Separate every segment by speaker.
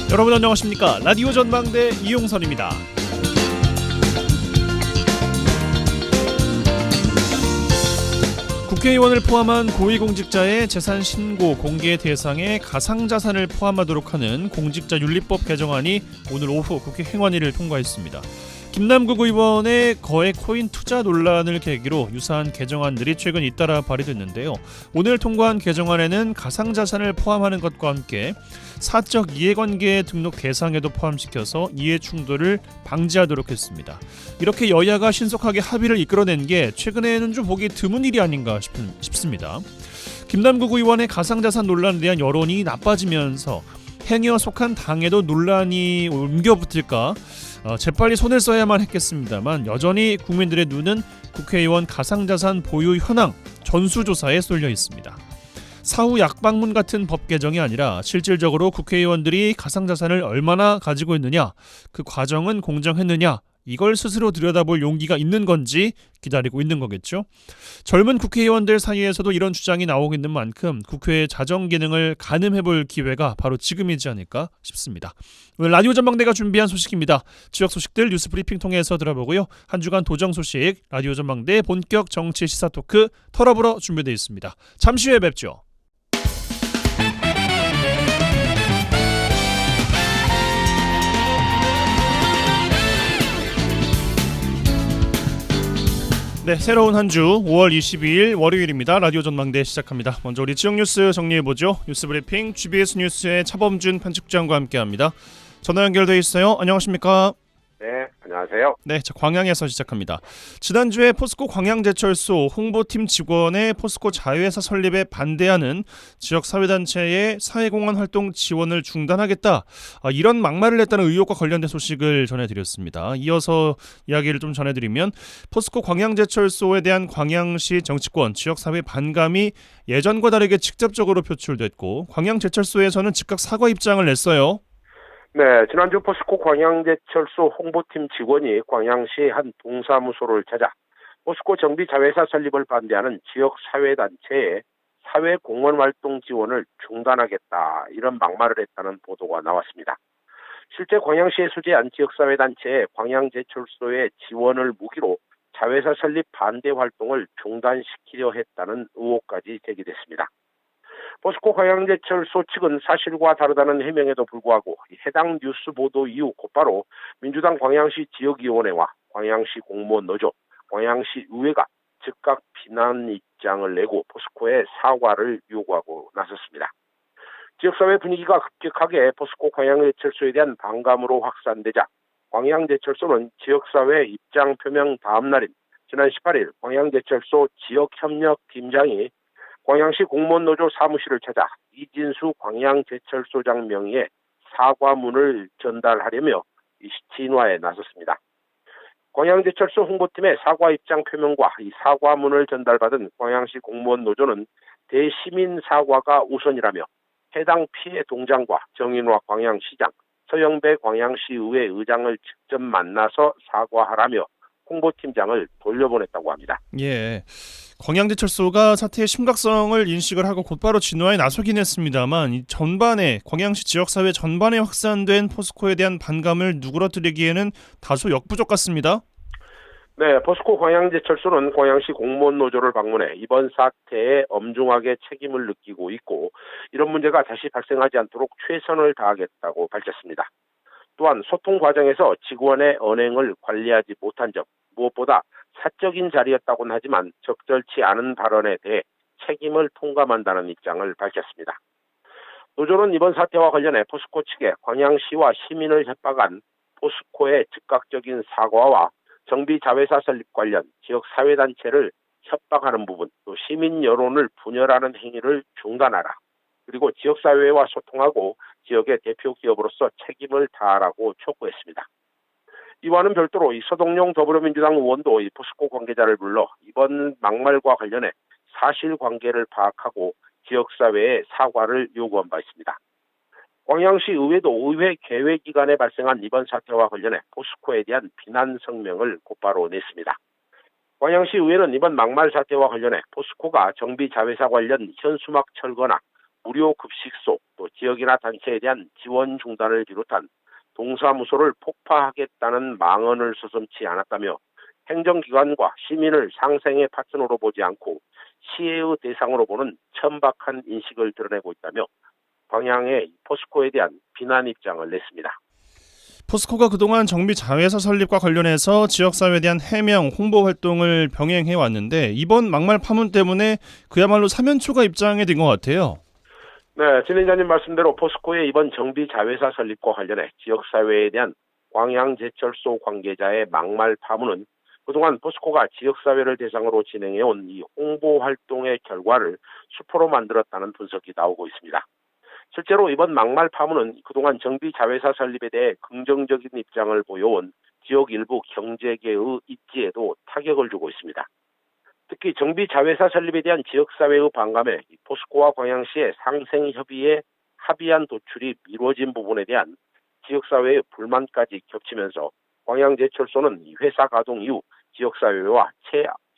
Speaker 1: 여러분 안녕하십니까? 라디오 전망대 이용선입니다. 국회의원을 포함한 고위공직자의 재산 신고 공개 대상에 가상자산을 포함하도록 하는 공직자윤리법 개정안이 오늘 오후 국회 행안위를 통과했습니다. 김남국 의원의 거액 코인 투자 논란을 계기로 유사한 개정안들이 최근 잇따라 발의됐는데요. 오늘 통과한 개정안에는 가상자산을 포함하는 것과 함께 사적 이해관계 등록 대상에도 포함시켜서 이해충돌을 방지하도록 했습니다. 이렇게 여야가 신속하게 합의를 이끌어낸 게 최근에는 좀 보기 드문 일이 아닌가 싶습니다. 김남국 의원의 가상자산 논란에 대한 여론이 나빠지면서 행위와 속한 당에도 논란이 옮겨붙을까 재빨리 손을 써야만 했겠습니다만 여전히 국민들의 눈은 국회의원 가상자산 보유 현황 전수조사에 쏠려 있습니다. 사후 약방문 같은 법 개정이 아니라 실질적으로 국회의원들이 가상자산을 얼마나 가지고 있느냐, 그 과정은 공정했느냐, 이걸 스스로 들여다볼 용기가 있는 건지 기다리고 있는 거겠죠. 젊은 국회의원들 사이에서도 이런 주장이 나오고 있는 만큼 국회의 자정 기능을 가늠해볼 기회가 바로 지금이지 않을까 싶습니다. 오늘 라디오 전망대가 준비한 소식입니다. 지역 소식들 뉴스 브리핑 통해서 들어보고요. 한 주간 도정 소식 라디오 전망대 본격 정치 시사 토크 털어보러 준비되어 있습니다. 잠시 후에 뵙죠. 네, 새로운 한 주 5월 22일 월요일입니다. 라디오 전망대 시작합니다. 먼저 우리 지역 뉴스 정리해보죠. 뉴스 브리핑 GBS 뉴스의 차범준 편집장과 함께합니다. 전화 연결되어 있어요. 안녕하십니까?
Speaker 2: 네, 안녕하세요.
Speaker 1: 네, 자, 광양에서 시작합니다. 지난주에 포스코 광양제철소 홍보팀 직원의 포스코 자회사 설립에 반대하는 지역사회단체의 사회공헌 활동 지원을 중단하겠다. 이런 막말을 냈다는 의혹과 관련된 소식을 전해드렸습니다. 이어서 이야기를 좀 전해드리면 포스코 광양제철소에 대한 광양시 정치권, 지역사회 반감이 예전과 다르게 직접적으로 표출됐고 광양제철소에서는 즉각 사과 입장을 냈어요.
Speaker 2: 네, 지난주 포스코 광양제철소 홍보팀 직원이 광양시 한 동사무소를 찾아 포스코 정비자회사 설립을 반대하는 지역사회단체의 사회공헌활동 지원을 중단하겠다 이런 막말을 했다는 보도가 나왔습니다. 실제 광양시에 소재한 지역사회단체의 광양제철소의 지원을 무기로 자회사 설립 반대 활동을 중단시키려 했다는 의혹까지 제기됐습니다. 포스코 광양제철소 측은 사실과 다르다는 해명에도 불구하고 해당 뉴스 보도 이후 곧바로 민주당 광양시 지역위원회와 광양시 공무원 노조, 광양시 의회가 즉각 비난 입장을 내고 포스코에 사과를 요구하고 나섰습니다. 지역사회 분위기가 급격하게 포스코 광양제철소에 대한 반감으로 확산되자 광양제철소는 지역사회 입장 표명 다음 날인 지난 18일 광양제철소 지역협력팀장이 광양시 공무원노조 사무실을 찾아 이진수 광양제철소장 명의의 사과문을 전달하려며 진화에 나섰습니다. 광양제철소 홍보팀의 사과 입장 표명과 이 사과문을 전달받은 광양시 공무원노조는 대시민 사과가 우선이라며 해당 피해 동장과 정인화 광양시장, 서영배 광양시의회 의장을 직접 만나서 사과하라며 홍보팀장을 돌려보냈다고 합니다.
Speaker 1: 예, 광양제철소가 사태의 심각성을 인식을 하고 곧바로 진화에 나서긴 했습니다만 이 전반에 광양시 지역사회 전반에 확산된 포스코에 대한 반감을 누그러뜨리기에는 다소 역부족 같습니다.
Speaker 2: 네, 포스코 광양제철소는 광양시 공무원 노조를 방문해 이번 사태에 엄중하게 책임을 느끼고 있고 이런 문제가 다시 발생하지 않도록 최선을 다하겠다고 밝혔습니다. 또한 소통 과정에서 직원의 언행을 관리하지 못한 점, 무엇보다 사적인 자리였다고는 하지만 적절치 않은 발언에 대해 책임을 통감한다는 입장을 밝혔습니다. 노조는 이번 사태와 관련해 포스코 측에 광양시와 시민을 협박한 포스코의 즉각적인 사과와 정비자회사 설립 관련 지역사회단체를 협박하는 부분, 또 시민 여론을 분열하는 행위를 중단하라. 그리고 지역사회와 소통하고 지역의 대표 기업으로서 책임을 다하라고 촉구했습니다. 이와는 별도로 이 서동용 더불어민주당 의원도 이 포스코 관계자를 불러 이번 막말과 관련해 사실관계를 파악하고 지역사회에 사과를 요구한 바 있습니다. 광양시 의회도 의회 개회 기간에 발생한 이번 사태와 관련해 포스코에 대한 비난 성명을 곧바로 냈습니다. 광양시 의회는 이번 막말 사태와 관련해 포스코가 정비자회사 관련 현수막 철거나 무료 급식소, 또 지역이나 단체에 대한 지원 중단을 비롯한 동사무소를 폭파하겠다는 망언을 서슴지 않았다며 행정기관과 시민을 상생의 파트너로 보지 않고 시혜의 대상으로 보는 천박한 인식을 드러내고 있다며 광양의 포스코에 대한 비난 입장을 냈습니다.
Speaker 1: 포스코가 그동안 정비 자회사 설립과 관련해서 지역사회에 대한 해명, 홍보 활동을 병행해 왔는데 이번 막말 파문 때문에 그야말로 사면초가 입장에 든 것 같아요.
Speaker 2: 네, 진행자님 말씀대로 포스코의 이번 정비 자회사 설립과 관련해 지역사회에 대한 광양제철소 관계자의 막말 파문은 그동안 포스코가 지역사회를 대상으로 진행해온 이 홍보 활동의 결과를 수포로 만들었다는 분석이 나오고 있습니다. 실제로 이번 막말 파문은 그동안 정비 자회사 설립에 대해 긍정적인 입장을 보여온 지역 일부 경제계의 입지에도 타격을 주고 있습니다. 특히 정비 자회사 설립에 대한 지역사회의 반감에 포스코와 광양시의 상생협의에 합의안 도출이 미뤄진 부분에 대한 지역사회의 불만까지 겹치면서 광양제철소는 회사 가동 이후 지역사회와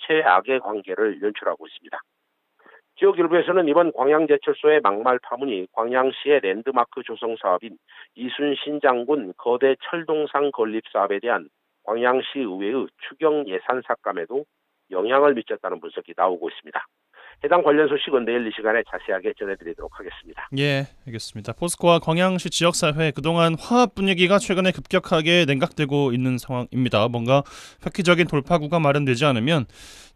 Speaker 2: 최악의 관계를 연출하고 있습니다. 지역 일부에서는 이번 광양제철소의 막말 파문이 광양시의 랜드마크 조성 사업인 이순신 장군 거대 철동상 건립 사업에 대한 광양시 의회의 추경 예산 삭감에도 영향을 미쳤다는 분석이 나오고 있습니다. 해당 관련 소식은 내일 이 시간에 자세하게 전해드리도록 하겠습니다.
Speaker 1: 예, 알겠습니다. 포스코와 광양시 지역사회 그동안 화합 분위기가 최근에 급격하게 냉각되고 있는 상황입니다. 뭔가 획기적인 돌파구가 마련되지 않으면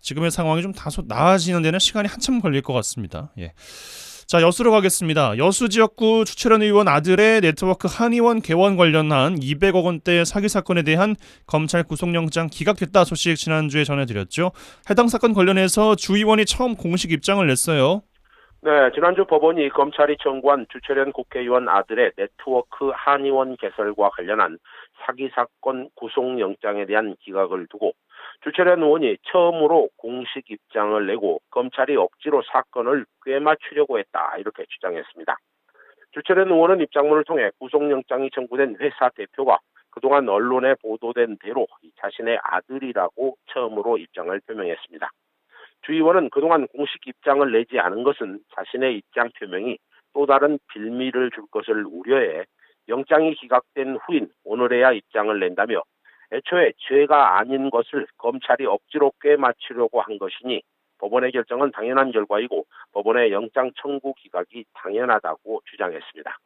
Speaker 1: 지금의 상황이 좀 다소 나아지는 데는 시간이 한참 걸릴 것 같습니다. 예. 자, 여수로 가겠습니다. 여수 지역구 주철현 의원 아들의 네트워크 한의원 개원 관련한 200억 원대 사기 사건에 대한 검찰 구속영장 기각됐다 소식 지난주에 전해드렸죠. 해당 사건 관련해서 주 의원이 처음 공식 입장을 냈어요.
Speaker 2: 네, 지난주 법원이 검찰이 청구한 주철현 국회의원 아들의 네트워크 한의원 개설과 관련한 사기 사건 구속영장에 대한 기각을 두고 주철현 의원이 처음으로 공식 입장을 내고 검찰이 억지로 사건을 꿰맞추려고 했다 이렇게 주장했습니다. 주철현 의원은 입장문을 통해 구속영장이 청구된 회사 대표가 그동안 언론에 보도된 대로 자신의 아들이라고 처음으로 입장을 표명했습니다. 주 의원은 그동안 공식 입장을 내지 않은 것은 자신의 입장 표명이 또 다른 빌미를 줄 것을 우려해 영장이 기각된 후인 오늘에야 입장을 낸다며 애초에 죄가 아닌 것을 검찰이 억지로 꿰맞추려고 한 것이니 법원의 결정은 당연한 결과이고 법원의 영장 청구 기각이 당연하다고 주장했습니다.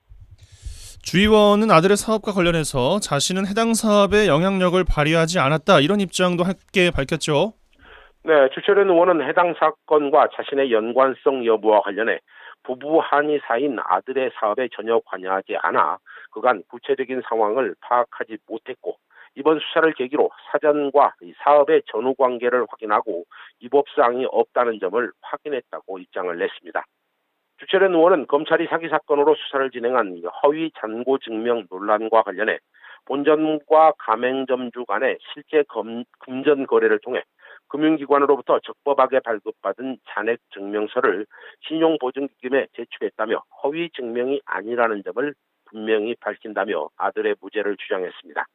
Speaker 1: 주 의원은 아들의 사업과 관련해서 자신은 해당 사업에 영향력을 발휘하지 않았다 이런 입장도 함께 밝혔죠.
Speaker 2: 네, 주철현 의원은 해당 사건과 자신의 연관성 여부와 관련해 부부 한의 사이인 아들의 사업에 전혀 관여하지 않아 그간 구체적인 상황을 파악하지 못했고 이번 수사를 계기로 사전과 사업의 전후 관계를 확인하고 위법사항이 없다는 점을 확인했다고 입장을 냈습니다. 주철현 의원은 검찰이 사기 사건으로 수사를 진행한 허위 잔고 증명 논란과 관련해 본점과 가맹점주 간의 실제 금전 거래를 통해 금융기관으로부터 적법하게 발급받은 잔액 증명서를 신용보증기금에 제출했다며 허위 증명이 아니라는 점을 분명히 밝힌다며 아들의 무죄를 주장했습니다.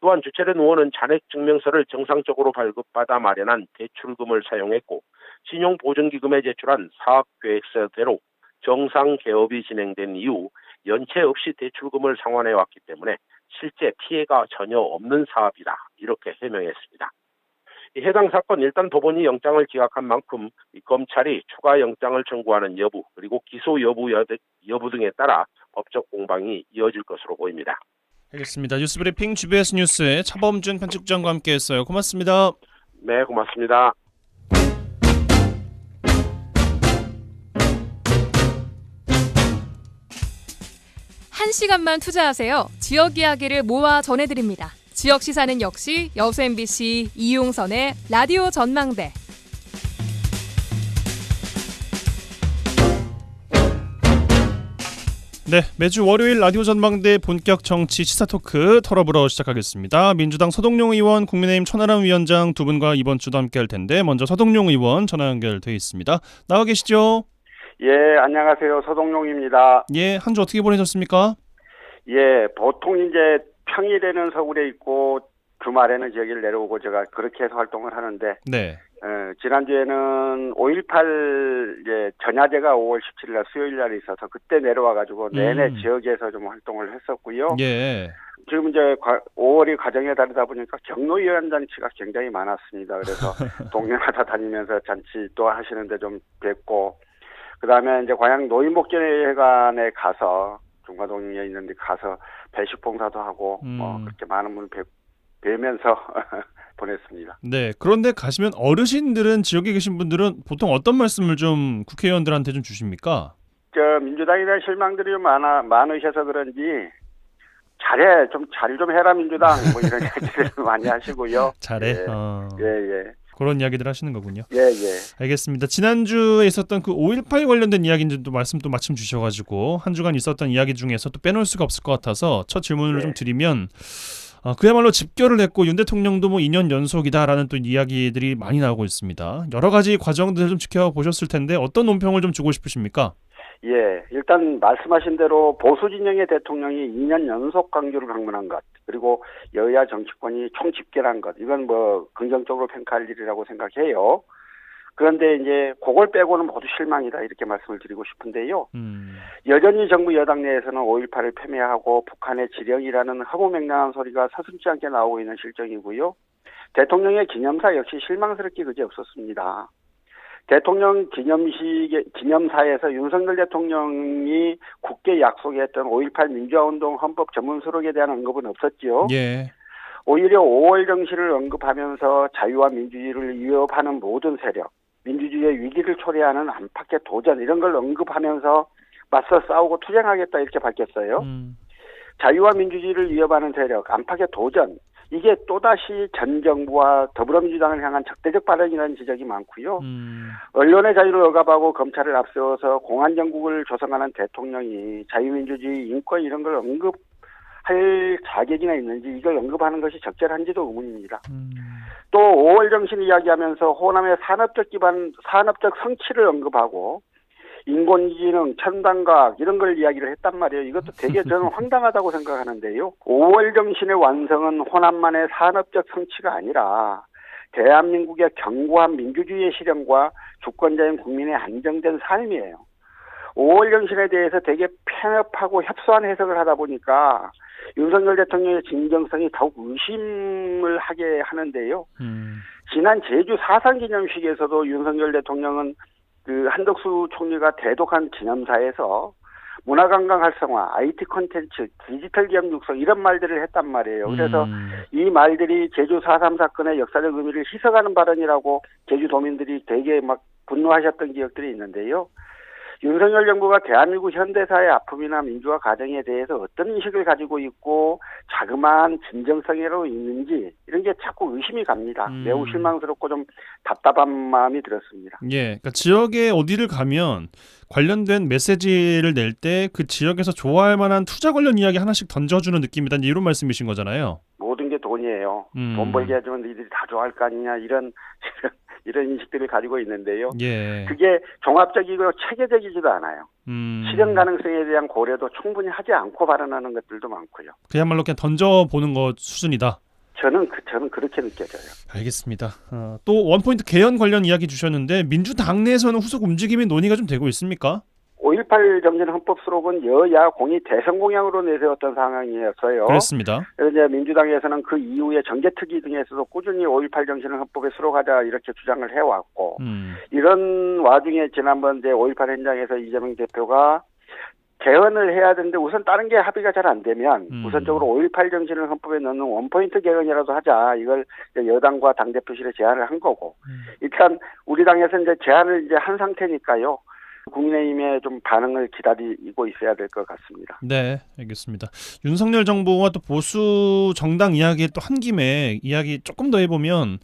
Speaker 2: 또한 주철현 의원은 잔액 증명서를 정상적으로 발급받아 마련한 대출금을 사용했고 신용보증기금에 제출한 사업계획서대로 정상 개업이 진행된 이후 연체 없이 대출금을 상환해 왔기 때문에 실제 피해가 전혀 없는 사업이다 이렇게 해명했습니다. 해당 사건 일단 법원이 영장을 기각한 만큼 검찰이 추가 영장을 청구하는 여부 그리고 기소 여부 등에 따라 법적 공방이 이어질 것으로 보입니다.
Speaker 1: 알겠습니다. 뉴스브리핑 GBS 뉴스의 차범준 편집장과 함께했어요. 고맙습니다.
Speaker 2: 네, 고맙습니다.
Speaker 3: 1시간만 투자하세요. 지역 이야기를 모아 전해드립니다. 지역 시사는 역시 여수 MBC 이용선의 라디오 전망대.
Speaker 1: 네, 매주 월요일 라디오 전망대 본격 정치 시사 토크 털어보러 시작하겠습니다. 민주당 서동용 의원, 국민의힘 천하람 위원장 두 분과 이번 주도 함께할 텐데 먼저 서동용 의원 전화 연결돼 있습니다. 나와 계시죠?
Speaker 4: 예, 안녕하세요. 서동용입니다.
Speaker 1: 예, 한 주 어떻게 보내셨습니까?
Speaker 4: 예, 보통 이제 평일에는 서울에 있고 주말에는 여기를 내려오고 제가 그렇게 해서 활동을 하는데
Speaker 1: 네.
Speaker 4: 지난주에는 5.18 이제 전야제가 5월 17일 날 수요일 날에 있어서 그때 내려와가지고 내내 지역에서 좀 활동을 했었고요.
Speaker 1: 예.
Speaker 4: 지금 이제 5월이 가정의 달이다 보니까 경로위원 잔치가 굉장히 많았습니다. 그래서 동네마다 다니면서 잔치도 하시는데 좀 뵙고, 그 다음에 이제 광양 노인복지회관에 가서 중과동에 있는데 가서 배식 봉사도 하고 그렇게 많은 분을 뵈면서 보냈습니다.
Speaker 1: 네. 그런데 가시면 어르신들은 지역에 계신 분들은 보통 어떤 말씀을 좀 국회의원들한테 좀 주십니까?
Speaker 4: 민주당에 대한 실망들이 좀 많으셔서 그런지 잘해 좀 잘 좀 해라 민주당 뭐 이런 얘기를 많이 하시고요.
Speaker 1: 잘해.
Speaker 4: 예.
Speaker 1: 그런 이야기들 하시는 거군요.
Speaker 4: 예.
Speaker 1: 알겠습니다. 지난주에 있었던 그 5.18 관련된 이야기인지도 말씀 또 마침 주셔가지고 한 주간 있었던 이야기 중에서 또 빼놓을 수가 없을 것 같아서 첫 질문을 좀 드리면, 그야말로 집결을 했고 윤 대통령도 뭐 2년 연속이다라는 또 이야기들이 많이 나오고 있습니다. 여러 가지 과정들을 좀 지켜보셨을 텐데 어떤 논평을 좀 주고 싶으십니까?
Speaker 4: 예, 일단 말씀하신 대로 보수 진영의 대통령이 2년 연속 광주를 방문한 것, 그리고 여야 정치권이 총집결한 것, 이건 뭐 긍정적으로 평가할 일이라고 생각해요. 그런데 이제 그걸 빼고는 모두 실망이다 이렇게 말씀을 드리고 싶은데요. 여전히 정부 여당 내에서는 5.18을 폄훼하고 북한의 지령이라는 허무맹랑한 소리가 서슴지 않게 나오고 있는 실정이고요. 대통령의 기념사 역시 실망스럽게 그지없었습니다. 대통령 기념사에서 윤석열 대통령이 굳게 약속했던 5.18 민주화운동 헌법 전문 수록에 대한 언급은 없었죠.
Speaker 1: 예.
Speaker 4: 오히려 5월 정신을 언급하면서 자유와 민주주의를 위협하는 모든 세력, 민주주의의 위기를 초래하는 안팎의 도전 이런 걸 언급하면서 맞서 싸우고 투쟁하겠다 이렇게 밝혔어요. 자유와 민주주의를 위협하는 세력, 안팎의 도전, 이게 또다시 전 정부와 더불어민주당을 향한 적대적 발언이라는 지적이 많고요. 언론의 자유를 억압하고 검찰을 앞세워서 공안정국을 조성하는 대통령이 자유민주주의, 인권 이런 걸 언급할 자격이나 있는지 이걸 언급하는 것이 적절한지도 의문입니다. 또 5월 정신 이야기하면서 호남의 산업적 성취를 언급하고 인공지능, 첨단과학 이런 걸 이야기를 했단 말이에요. 이것도 되게 저는 황당하다고 생각하는데요. 5월 정신의 완성은 호남만의 산업적 성취가 아니라 대한민국의 견고한 민주주의의 실현과 주권자인 국민의 안정된 삶이에요. 5월 정신에 대해서 되게 편협하고 협소한 해석을 하다 보니까 윤석열 대통령의 진정성이 더욱 의심을 하게 하는데요. 지난 제주 4.3 기념식에서도 윤석열 대통령은 그 한덕수 총리가 대독한 기념사에서 문화관광 활성화, IT 콘텐츠, 디지털 기업 육성 이런 말들을 했단 말이에요. 그래서 이 말들이 제주 4.3 사건의 역사적 의미를 희석하는 발언이라고 제주도민들이 되게 막 분노하셨던 기억들이 있는데요. 윤석열 정부가 대한민국 현대사의 아픔이나 민주화 과정에 대해서 어떤 인식을 가지고 있고 자그마한 진정성으로 있는지 이런 게 자꾸 의심이 갑니다. 매우 실망스럽고 좀 답답한 마음이 들었습니다.
Speaker 1: 예, 그러니까 지역에 어디를 가면 관련된 메시지를 낼 때 그 지역에서 좋아할 만한 투자 관련 이야기 하나씩 던져주는 느낌이다 이런 말씀이신 거잖아요.
Speaker 4: 모든 게 돈이에요. 돈 벌게 해주면 너희들이 다 좋아할 거 아니냐 이런 인식들을 가지고 있는데요.
Speaker 1: 예.
Speaker 4: 그게 종합적이고 체계적이지도 않아요. 실현 가능성에 대한 고려도 충분히 하지 않고 발언하는 것들도 많고요.
Speaker 1: 그야말로 그냥 던져보는 것 수준이다.
Speaker 4: 저는 그렇게 느껴져요.
Speaker 1: 알겠습니다. 또 원포인트 개헌 관련 이야기 주셨는데 민주당 내에서는 후속 움직임이 논의가 좀 되고 있습니까?
Speaker 4: 5.18 정신 헌법 수록은 여야 공이 대선 공약으로 내세웠던 상황이었어요.
Speaker 1: 그렇습니다.
Speaker 4: 그래서 이제 민주당에서는 그 이후에 정개특위 등에서도 꾸준히 5.18 정신을 헌법에 수록하자 이렇게 주장을 해왔고 이런 와중에 지난번 이제 5.18 현장에서 이재명 대표가 개헌을 해야 되는데 우선 다른 게 합의가 잘 안 되면 우선적으로 5.18 정신을 헌법에 넣는 원포인트 개헌이라도 하자 이걸 여당과 당대표실에 제안을 한 거고 일단 우리 당에서 이제 제안을 이제 한 상태니까요. 국민의힘의 좀 반응을 기다리고 있어야 될 것 같습니다.
Speaker 1: 네, 알겠습니다. 윤석열 정부와 또 보수 정당 이야기 또 한 김에 이야기 조금 더 해보면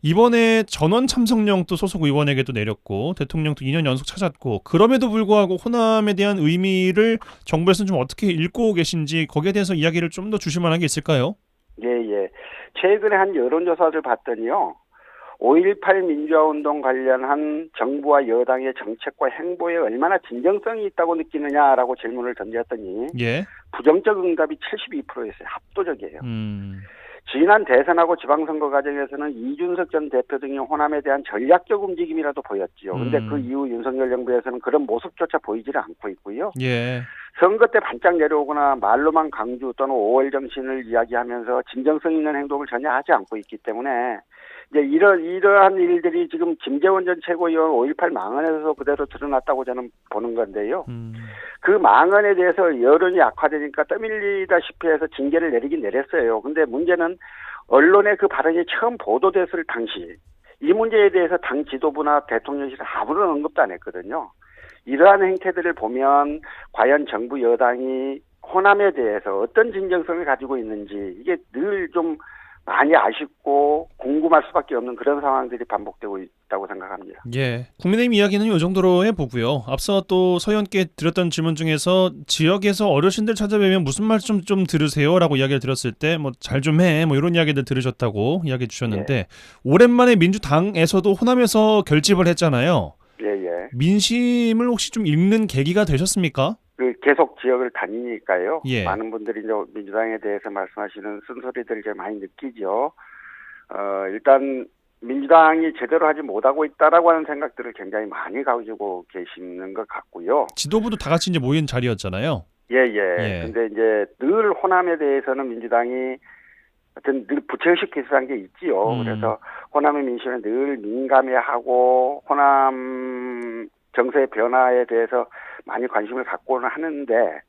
Speaker 1: 이번에 전원 참석령 또 소속 의원에게도 내렸고 대통령도 2년 연속 찾았고 그럼에도 불구하고 호남에 대한 의미를 정부에서는 좀 어떻게 읽고 계신지 거기에 대해서 이야기를 좀 더 주실 만한 게 있을까요?
Speaker 4: 예. 최근에 한 여론조사를 봤더니요. 5.18 민주화운동 관련한 정부와 여당의 정책과 행보에 얼마나 진정성이 있다고 느끼느냐라고 질문을 던졌더니
Speaker 1: 예.
Speaker 4: 부정적 응답이 72%였어요. 압도적이에요. 지난 대선하고 지방선거 과정에서는 이준석 전 대표 등이 호남에 대한 전략적 움직임이라도 보였지요. 근데 그 이후 윤석열 정부에서는 그런 모습조차 보이지를 않고 있고요.
Speaker 1: 예.
Speaker 4: 선거 때 반짝 내려오거나 말로만 강조 또는 5월 정신을 이야기하면서 진정성 있는 행동을 전혀 하지 않고 있기 때문에 이제 이러한 일들이 지금 김재원 전 최고위원 5.18 망언에서 그대로 드러났다고 저는 보는 건데요. 그 망언에 대해서 여론이 악화되니까 떠밀리다시피 해서 징계를 내리긴 내렸어요. 근데 문제는 언론에 그 발언이 처음 보도됐을 당시 이 문제에 대해서 당 지도부나 대통령실 아무런 언급도 안 했거든요. 이러한 행태들을 보면 과연 정부 여당이 호남에 대해서 어떤 진정성을 가지고 있는지 이게 늘 좀 많이 아쉽고 궁금할 수밖에 없는 그런 상황들이 반복되고 있다고 생각합니다.
Speaker 1: 예. 국민의힘 이야기는 이 정도로 해보고요. 앞서 또 서 의원께 드렸던 질문 중에서 지역에서 어르신들 찾아뵈면 무슨 말씀 좀 들으세요라고 이야기를 들었을 때 뭐 잘 좀 해 뭐 이런 이야기들 들으셨다고 이야기해 주셨는데
Speaker 4: 예.
Speaker 1: 오랜만에 민주당에서도 호남에서 결집을 했잖아요.
Speaker 4: 예.
Speaker 1: 민심을 혹시 좀 읽는 계기가 되셨습니까?
Speaker 4: 계속 지역을 다니니까요.
Speaker 1: 예.
Speaker 4: 많은 분들이 이제 민주당에 대해서 말씀하시는 쓴소리들을 이제 많이 느끼죠. 일단 민주당이 제대로 하지 못하고 있다라고 하는 생각들을 굉장히 많이 가지고 계시는 것 같고요.
Speaker 1: 지도부도 다 같이 이제 모인 자리였잖아요.
Speaker 4: 예. 근데 이제 늘 호남에 대해서는 민주당이 하여튼 늘 부채의식 비슷한 게 있지요. 그래서 호남의 민심에 늘 민감해하고 호남 정세의 변화에 대해서 많이 관심을 갖고는 하는데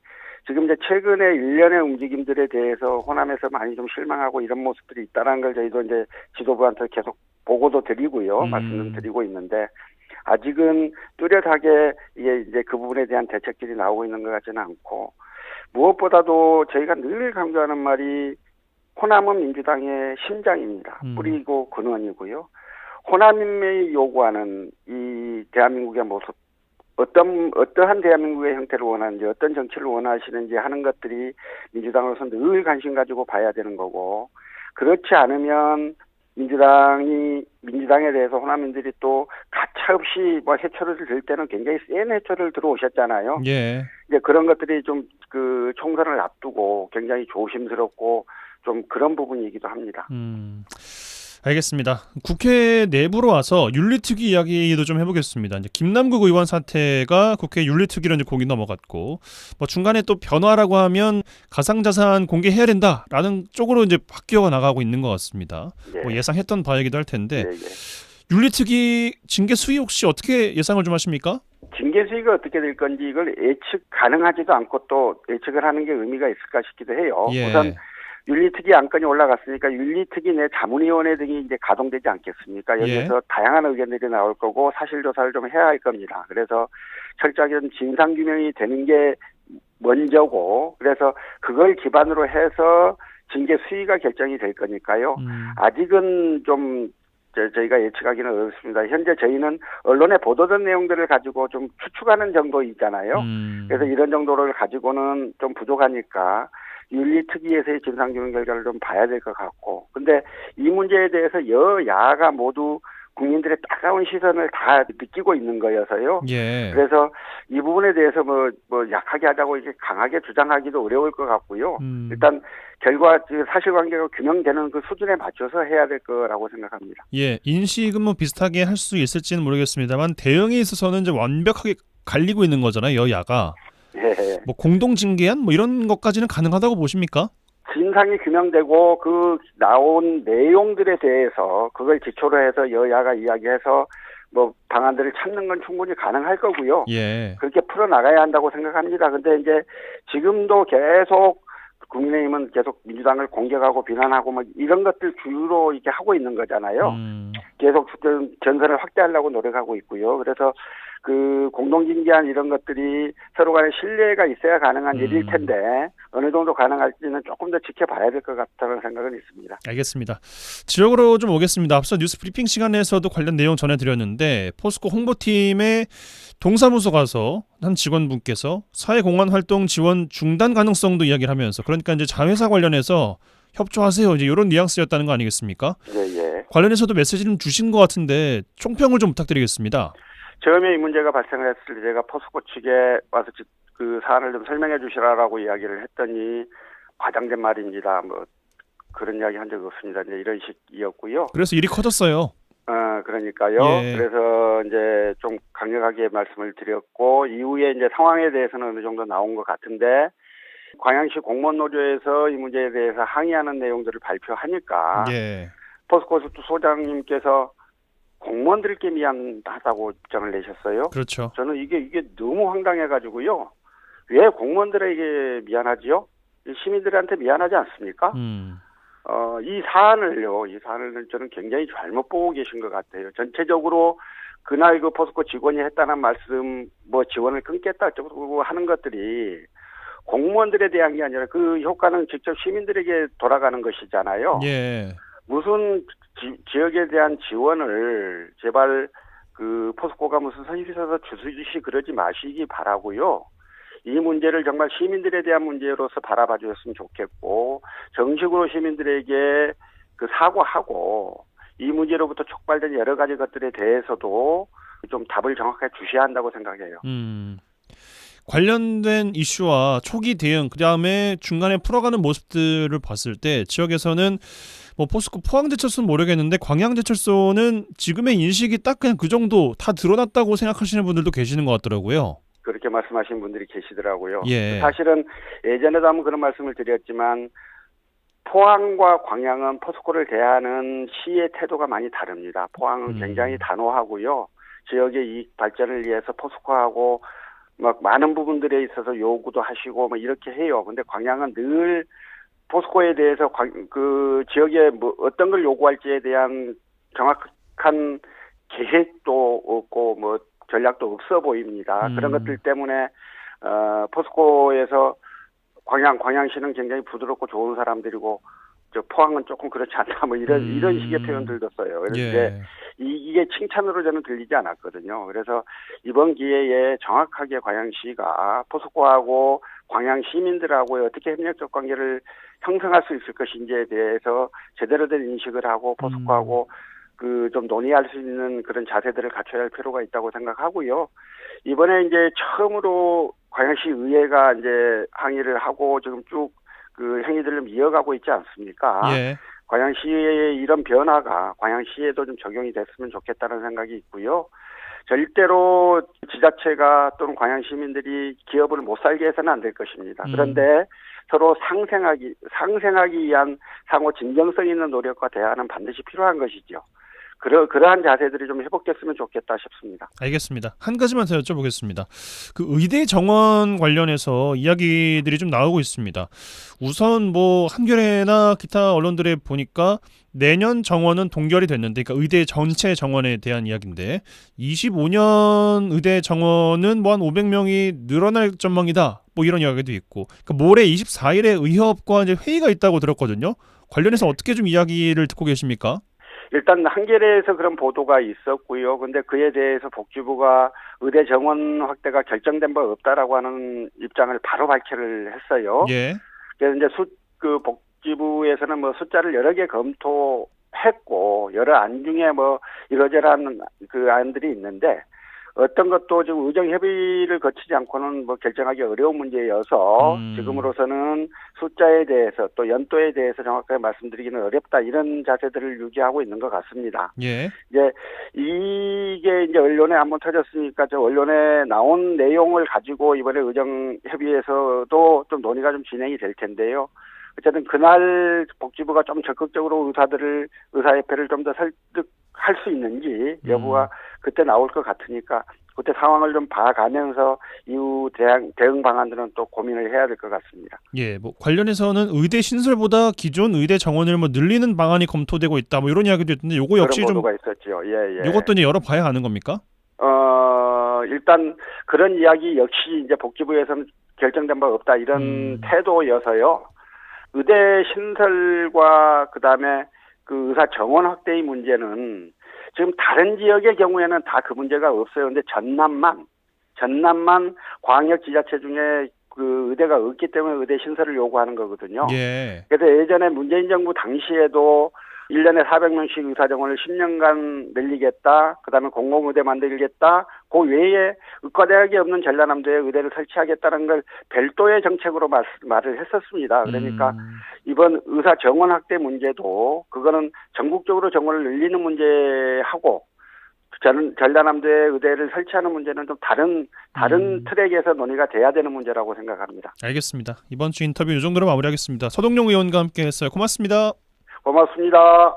Speaker 4: 지금 이제 최근에 일련의 움직임들에 대해서 호남에서 많이 좀 실망하고 이런 모습들이 있다는 걸 저희도 이제 지도부한테 계속 보고도 드리고요. 말씀을 드리고 있는데 아직은 뚜렷하게 이제 그 부분에 대한 대책들이 나오고 있는 것 같지는 않고 무엇보다도 저희가 늘 강조하는 말이 호남은 민주당의 심장입니다. 뿌리고 근원이고요. 호남인민이 요구하는 이 대한민국의 모습, 어떠한 대한민국의 형태를 원하는지, 어떤 정치를 원하시는지 하는 것들이 민주당으로서 늘 관심 가지고 봐야 되는 거고, 그렇지 않으면 민주당에 대해서 호남민들이 또 가차없이 뭐 해초를 들 때는 굉장히 센 해초를 들어오셨잖아요.
Speaker 1: 예.
Speaker 4: 이제 그런 것들이 좀 그 총선을 앞두고 굉장히 조심스럽고 좀 그런 부분이기도 합니다.
Speaker 1: 알겠습니다. 국회 내부로 와서 윤리특위 이야기도 좀 해보겠습니다. 이제 김남국 의원 사태가 국회 윤리특위로 이제 공이 넘어갔고, 뭐 중간에 또 변화라고 하면 가상자산 공개해야 된다라는 쪽으로 이제 바뀌어 나가고 있는 것 같습니다.
Speaker 4: 예.
Speaker 1: 뭐 예상했던 바이기도 할 텐데
Speaker 4: 예.
Speaker 1: 윤리특위 징계 수위 혹시 어떻게 예상을 좀 하십니까?
Speaker 4: 징계 수위가 어떻게 될 건지 이걸 예측 가능하지도 않고 또 예측을 하는 게 의미가 있을까 싶기도 해요.
Speaker 1: 예.
Speaker 4: 우선 윤리특위 안건이 올라갔으니까 윤리특위 내 자문위원회 등이 이제 가동되지 않겠습니까? 여기에서 다양한 의견들이 나올 거고 사실조사를 좀 해야 할 겁니다. 그래서 철저하게 진상규명이 되는 게 먼저고 그래서 그걸 기반으로 해서 징계 수위가 결정이 될 거니까요. 아직은 좀 저희가 예측하기는 어렵습니다. 현재 저희는 언론에 보도된 내용들을 가지고 좀 추측하는 정도 있잖아요. 그래서 이런 정도를 가지고는 좀 부족하니까 윤리특위에서의 진상규명 결과를 좀 봐야 될 것 같고 근데 이 문제에 대해서 여야가 모두 국민들의 따가운 시선을 다 느끼고 있는 거여서요.
Speaker 1: 예.
Speaker 4: 그래서 이 부분에 대해서 뭐 약하게 하자고 이렇게 강하게 주장하기도 어려울 것 같고요. 일단 결과 사실관계가 규명되는 그 수준에 맞춰서 해야 될 거라고 생각합니다.
Speaker 1: 예, 인식은 뭐 비슷하게 할 수 있을지는 모르겠습니다만 대응에 있어서는 이제 완벽하게 갈리고 있는 거잖아요, 여야가.
Speaker 4: 예.
Speaker 1: 뭐 공동 징계안 뭐 이런 것까지는 가능하다고 보십니까?
Speaker 4: 진상이 규명되고 그 나온 내용들에 대해서 그걸 기초로 해서 여야가 이야기해서 뭐 방안들을 찾는 건 충분히 가능할 거고요.
Speaker 1: 예.
Speaker 4: 그렇게 풀어나가야 한다고 생각합니다. 근데 이제 지금도 계속 국민의힘은 계속 민주당을 공격하고 비난하고 뭐 이런 것들 주로 이렇게 하고 있는 거잖아요. 계속 전선을 확대하려고 노력하고 있고요. 그래서 그 공동징계안 이런 것들이 서로 간에 신뢰가 있어야 가능한 일일 텐데 어느 정도 가능할지는 조금 더 지켜봐야 될 것 같다는 생각은 있습니다.
Speaker 1: 알겠습니다. 지역으로 좀 오겠습니다. 앞서 뉴스 브리핑 시간에서도 관련 내용 전해드렸는데 포스코 홍보팀의 동사무소 가서 한 직원분께서 사회공헌 활동 지원 중단 가능성도 이야기를 하면서 그러니까 이제 자회사 관련해서 협조하세요. 이제 이런 뉘앙스였다는 거 아니겠습니까?
Speaker 4: 예.
Speaker 1: 관련해서도 메시지를 주신 것 같은데 총평을 좀 부탁드리겠습니다.
Speaker 4: 처음에 이 문제가 발생을 했을 때 제가 포스코 측에 와서 그 사안을 좀 설명해 주시라라고 이야기를 했더니 과장된 말입니다. 뭐 그런 이야기 한 적 없습니다. 이제 이런 식이었고요.
Speaker 1: 그래서 일이 커졌어요.
Speaker 4: 그러니까요.
Speaker 1: 예.
Speaker 4: 그래서 이제 좀 강력하게 말씀을 드렸고 이후에 이제 상황에 대해서는 어느 정도 나온 것 같은데 광양시 공무원 노조에서 이 문제에 대해서 항의하는 내용들을 발표하니까
Speaker 1: 예.
Speaker 4: 포스코 소장님께서 공무원들께 미안하다고 입장을 내셨어요.
Speaker 1: 그렇죠.
Speaker 4: 저는 이게 너무 황당해가지고요. 왜 공무원들에게 미안하지요? 시민들한테 미안하지 않습니까? 이 사안을 저는 굉장히 잘못 보고 계신 것 같아요. 전체적으로 그날 그 포스코 직원이 했다는 말씀, 뭐 지원을 끊겠다 어쩌고 하는 것들이 공무원들에 대한 게 아니라 그 효과는 직접 시민들에게 돌아가는 것이잖아요.
Speaker 1: 예.
Speaker 4: 무슨 지역에 대한 지원을 제발 그 포스코가 무슨 선입이 서서 주수주시 그러지 마시기 바라고요. 이 문제를 정말 시민들에 대한 문제로서 바라봐 주셨으면 좋겠고 정식으로 시민들에게 그 사과하고 이 문제로부터 촉발된 여러 가지 것들에 대해서도 좀 답을 정확하게 주셔야 한다고 생각해요.
Speaker 1: 관련된 이슈와 초기 대응, 그다음에 중간에 풀어가는 모습들을 봤을 때 지역에서는 뭐 포스코 포항제철소는 모르겠는데 광양제철소는 지금의 인식이 딱 그냥 그 정도 다 드러났다고 생각하시는 분들도 계시는 것 같더라고요.
Speaker 4: 그렇게 말씀하시는 분들이 계시더라고요.
Speaker 1: 예.
Speaker 4: 사실은 예전에도 한번 그런 말씀을 드렸지만 포항과 광양은 포스코를 대하는 시의 태도가 많이 다릅니다. 포항은 굉장히 단호하고요. 지역의 이익 발전을 위해서 포스코하고 막 많은 부분들에 있어서 요구도 하시고 뭐 이렇게 해요. 근데 광양은 늘 포스코에 대해서 그 지역에 뭐 어떤 걸 요구할지에 대한 정확한 계획도 없고 뭐 전략도 없어 보입니다. 그런 것들 때문에 포스코에서 광양시는 굉장히 부드럽고 좋은 사람들이고 저 포항은 조금 그렇지 않다 뭐 이런 식의 표현들도 써요. 그래서 이제 이게 칭찬으로 저는 들리지 않았거든요. 그래서 이번 기회에 정확하게 광양시가 포스코하고 광양 시민들하고 어떻게 협력적 관계를 형성할 수 있을 것인지에 대해서 제대로 된 인식을 하고 포스코하고 그 좀 논의할 수 있는 그런 자세들을 갖춰야 할 필요가 있다고 생각하고요. 이번에 이제 처음으로 광양시 의회가 이제 항의를 하고 지금 쭉 그 행위들을 이어가고 있지 않습니까?
Speaker 1: 예.
Speaker 4: 광양시의 이런 변화가 광양시에도 좀 적용이 됐으면 좋겠다는 생각이 있고요. 절대로 지자체가 또는 광양 시민들이 기업을 못 살게 해서는 안 될 것입니다. 그런데 서로 상생하기 위한 상호 진정성 있는 노력과 대화는 반드시 필요한 것이죠. 그러한 자세들이 좀 회복됐으면 좋겠다 싶습니다.
Speaker 1: 알겠습니다. 한 가지만 더 여쭤보겠습니다. 그 의대 정원 관련해서 이야기들이 좀 나오고 있습니다. 우선 뭐 한겨레나 기타 언론들에 보니까 내년 정원은 동결이 됐는데, 그러니까 의대 전체 정원에 대한 이야기인데 25년 의대 정원은 뭐 한 500명이 늘어날 전망이다. 뭐 이런 이야기도 있고, 그러니까 모레 24일에 의협과 이제 회의가 있다고 들었거든요. 관련해서 어떻게 좀 이야기를 듣고 계십니까?
Speaker 4: 일단 한겨레에서 그런 보도가 있었고요. 근데 그에 대해서 복지부가 의대 정원 확대가 결정된 바 없다라고 하는 입장을 바로 발표를 했어요.
Speaker 1: 예.
Speaker 4: 그래서 이제 복지부에서는 뭐 숫자를 여러 개 검토했고 여러 안 중에 뭐 이러저러한 그 안들이 있는데 어떤 것도 지금 의정 협의를 거치지 않고는 뭐 결정하기 어려운 문제여서 지금으로서는 숫자에 대해서 또 연도에 대해서 정확하게 말씀드리기는 어렵다 이런 자세들을 유지하고 있는 것 같습니다.
Speaker 1: 예.
Speaker 4: 이제 이게 이제 언론에 한번 터졌으니까 저 언론에 나온 내용을 가지고 이번에 의정 협의에서도 좀 논의가 좀 진행이 될 텐데요. 어쨌든 그날 복지부가 좀 적극적으로 의사협회를 좀 더 설득할 수 있는지 여부가 그때 나올 것 같으니까 그때 상황을 좀 봐가면서 이후 대응 방안들은 또 고민을 해야 될 것 같습니다.
Speaker 1: 예, 뭐 관련해서는 의대 신설보다 기존 의대 정원을 뭐 늘리는 방안이 검토되고 있다. 뭐 이런 이야기도 있던데 요거 역시
Speaker 4: 그런
Speaker 1: 좀
Speaker 4: 보도가 있었죠. 예.
Speaker 1: 요것도 이제 열어봐야 하는 겁니까?
Speaker 4: 일단 그런 이야기 역시 이제 복지부에서는 결정된 바 없다 이런 태도여서요. 의대 신설과 그다음에 그 의사 정원 확대의 문제는 지금 다른 지역의 경우에는 다 그 문제가 없어요. 근데 전남만 광역 지자체 중에 그 의대가 없기 때문에 의대 신설을 요구하는 거거든요.
Speaker 1: 예.
Speaker 4: 그래서 예전에 문재인 정부 당시에도 1년에 400명씩 의사정원을 10년간 늘리겠다. 그다음에 공공의대 만들겠다. 그 외에 의과대학이 없는 전라남도에 의대를 설치하겠다는 걸 별도의 정책으로 말을 했었습니다. 그러니까 이번 의사 정원 확대 문제도 그거는 전국적으로 정원을 늘리는 문제하고 전라남도에 의대를 설치하는 문제는 좀 다른 트랙에서 논의가 돼야 되는 문제라고 생각합니다.
Speaker 1: 알겠습니다. 이번 주 인터뷰 이 정도로 마무리하겠습니다. 서동용 의원과 함께했어요. 고맙습니다.
Speaker 4: 고맙습니다.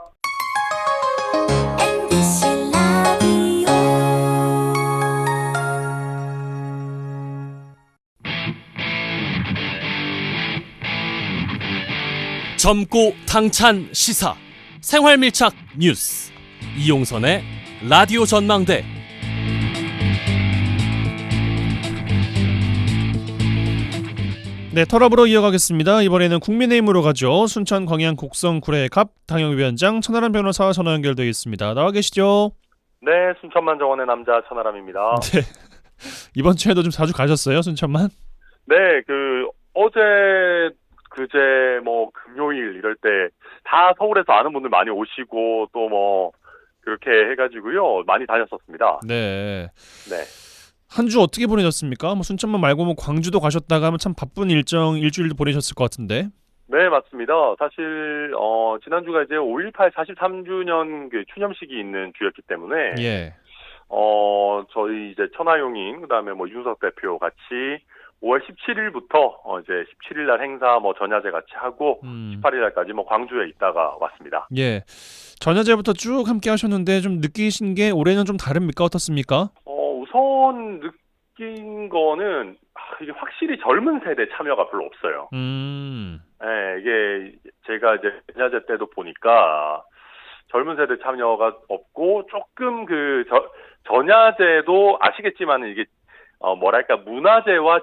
Speaker 5: 젊고 당찬 시사 생활밀착 뉴스 이용선의 라디오 전망대.
Speaker 1: 네, 털업으로 이어가겠습니다. 이번에는 국민의힘으로 가죠. 순천 광양 곡성 구례갑 당협위원장 천하람 변호사 전화 연결되어 있습니다. 나와 계시죠?
Speaker 6: 네, 순천만 정원의 남자 천하람입니다.
Speaker 1: 네. 이번 주에도 좀 자주 가셨어요, 순천만?
Speaker 6: 네, 어제 그제 금요일 이럴 때 다 서울에서 아는 분들 많이 오시고 또 그렇게 해가지고요 많이 다녔었습니다.
Speaker 1: 네.
Speaker 6: 네.
Speaker 1: 한 주 어떻게 보내셨습니까? 순천만 말고 광주도 가셨다가 하면 참 바쁜 일주일도 보내셨을 것 같은데.
Speaker 6: 네, 맞습니다. 사실 지난주가 이제 5.18 43주년 그 추념식이 있는 주였기 때문에
Speaker 1: 예.
Speaker 6: 저희 이제 천하용인 그다음에 이준석 대표 같이 5월 17일부터 이제 17일 날 행사 전야제 같이 하고 18일 날까지 광주에 있다가 왔습니다.
Speaker 1: 예. 전야제부터 쭉 함께 하셨는데 좀 느끼신 게 올해는 좀 다릅니까? 어떻습니까?
Speaker 6: 우선 느낀 거는 이게 확실히 젊은 세대 참여가 별로 없어요. 네, 이게 제가 이제 전야제 때도 보니까 젊은 세대 참여가 없고 조금 전야제도 아시겠지만 이게 문화제와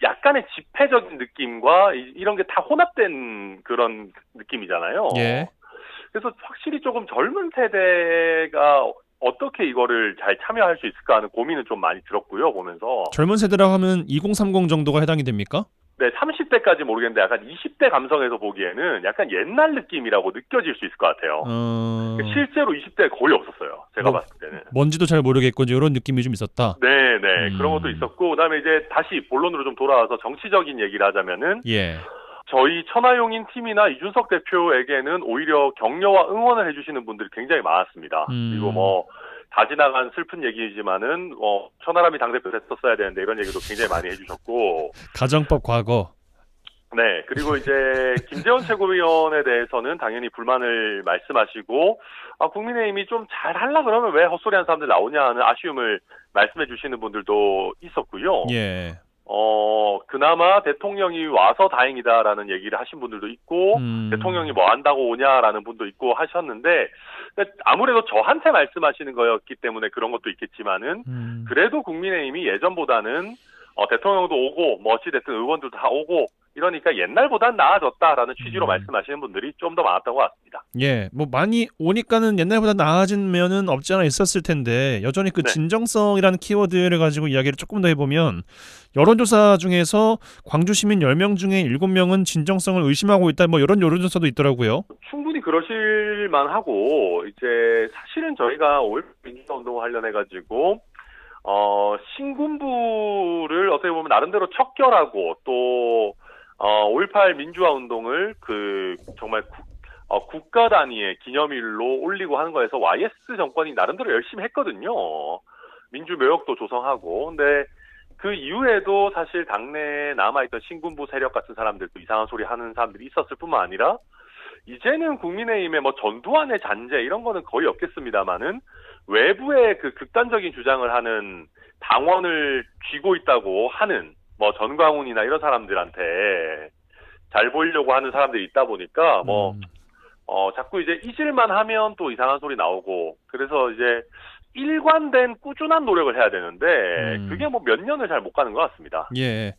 Speaker 6: 약간의 집회적인 느낌과 이런 게 다 혼합된 그런 느낌이잖아요.
Speaker 1: 예.
Speaker 6: 그래서 확실히 조금 젊은 세대가 어떻게 이거를 잘 참여할 수 있을까 하는 고민은 좀 많이 들었고요, 보면서.
Speaker 1: 젊은 세대라고 하면 2030 정도가 해당이 됩니까?
Speaker 6: 네, 30대까지 모르겠는데 약간 20대 감성에서 보기에는 약간 옛날 느낌이라고 느껴질 수 있을 것 같아요. 실제로 20대 거의 없었어요. 제가 봤을 때는.
Speaker 1: 뭔지도 잘 모르겠고 이런 느낌이 좀 있었다.
Speaker 6: 네, 그런 것도 있었고 그다음에 이제 다시 본론으로 좀 돌아와서 정치적인 얘기를 하자면은
Speaker 1: 예.
Speaker 6: 저희 천하용인 팀이나 이준석 대표에게는 오히려 격려와 응원을 해주시는 분들이 굉장히 많았습니다. 그리고 다 지나간 슬픈 얘기지만은 천하람이 당대표 됐었어야 되는데 이런 얘기도 굉장히 많이 해주셨고
Speaker 1: 가정법 과거.
Speaker 6: 네, 그리고 이제 김재원 최고위원에 대해서는 당연히 불만을 말씀하시고 국민의힘이 좀 잘하려 그러면 왜 헛소리하는 사람들 나오냐 하는 아쉬움을 말씀해 주시는 분들도 있었고요.
Speaker 1: 예.
Speaker 6: 그나마 대통령이 와서 다행이다라는 얘기를 하신 분들도 있고 대통령이 뭐 한다고 오냐라는 분도 있고 하셨는데 아무래도 저한테 말씀하시는 거였기 때문에 그런 것도 있겠지만은 그래도 국민의힘이 예전보다는 대통령도 오고 어찌됐든 의원들도 다 오고 이러니까 옛날보단 나아졌다라는 취지로 말씀하시는 분들이 좀 더 많았던 것 같습니다.
Speaker 1: 예, 많이 오니까는 옛날보다 나아진 면은 없지 않아 있었을 텐데 여전히 그
Speaker 6: 네.
Speaker 1: 진정성이라는 키워드를 가지고 이야기를 조금 더 해보면 여론조사 중에서 광주 시민 10명 중에 7명은 진정성을 의심하고 있다 이런 여론조사도 있더라고요.
Speaker 6: 충분히 그러실 만하고 이제 사실은 저희가 5.18 민주화 운동 관련해가지고 신군부를 어떻게 보면 나름대로 척결하고 또 5.18 민주화 운동을 정말 국가 단위의 기념일로 올리고 하는 거에서 YS 정권이 나름대로 열심히 했거든요. 민주묘역도 조성하고. 근데 그 이후에도 사실 당내에 남아있던 신군부 세력 같은 사람들도 이상한 소리 하는 사람들이 있었을 뿐만 아니라 이제는 국민의힘의 전두환의 잔재 이런 거는 거의 없겠습니다만은 외부의 극단적인 주장을 하는 당원을 쥐고 있다고 하는 전광훈이나 이런 사람들한테 잘 보이려고 하는 사람들이 있다 보니까 자꾸 이제 잊을만 하면 또 이상한 소리 나오고 그래서 이제 일관된 꾸준한 노력을 해야 되는데 그게 뭐 몇 년을 잘 못 가는 것 같습니다.
Speaker 1: 예.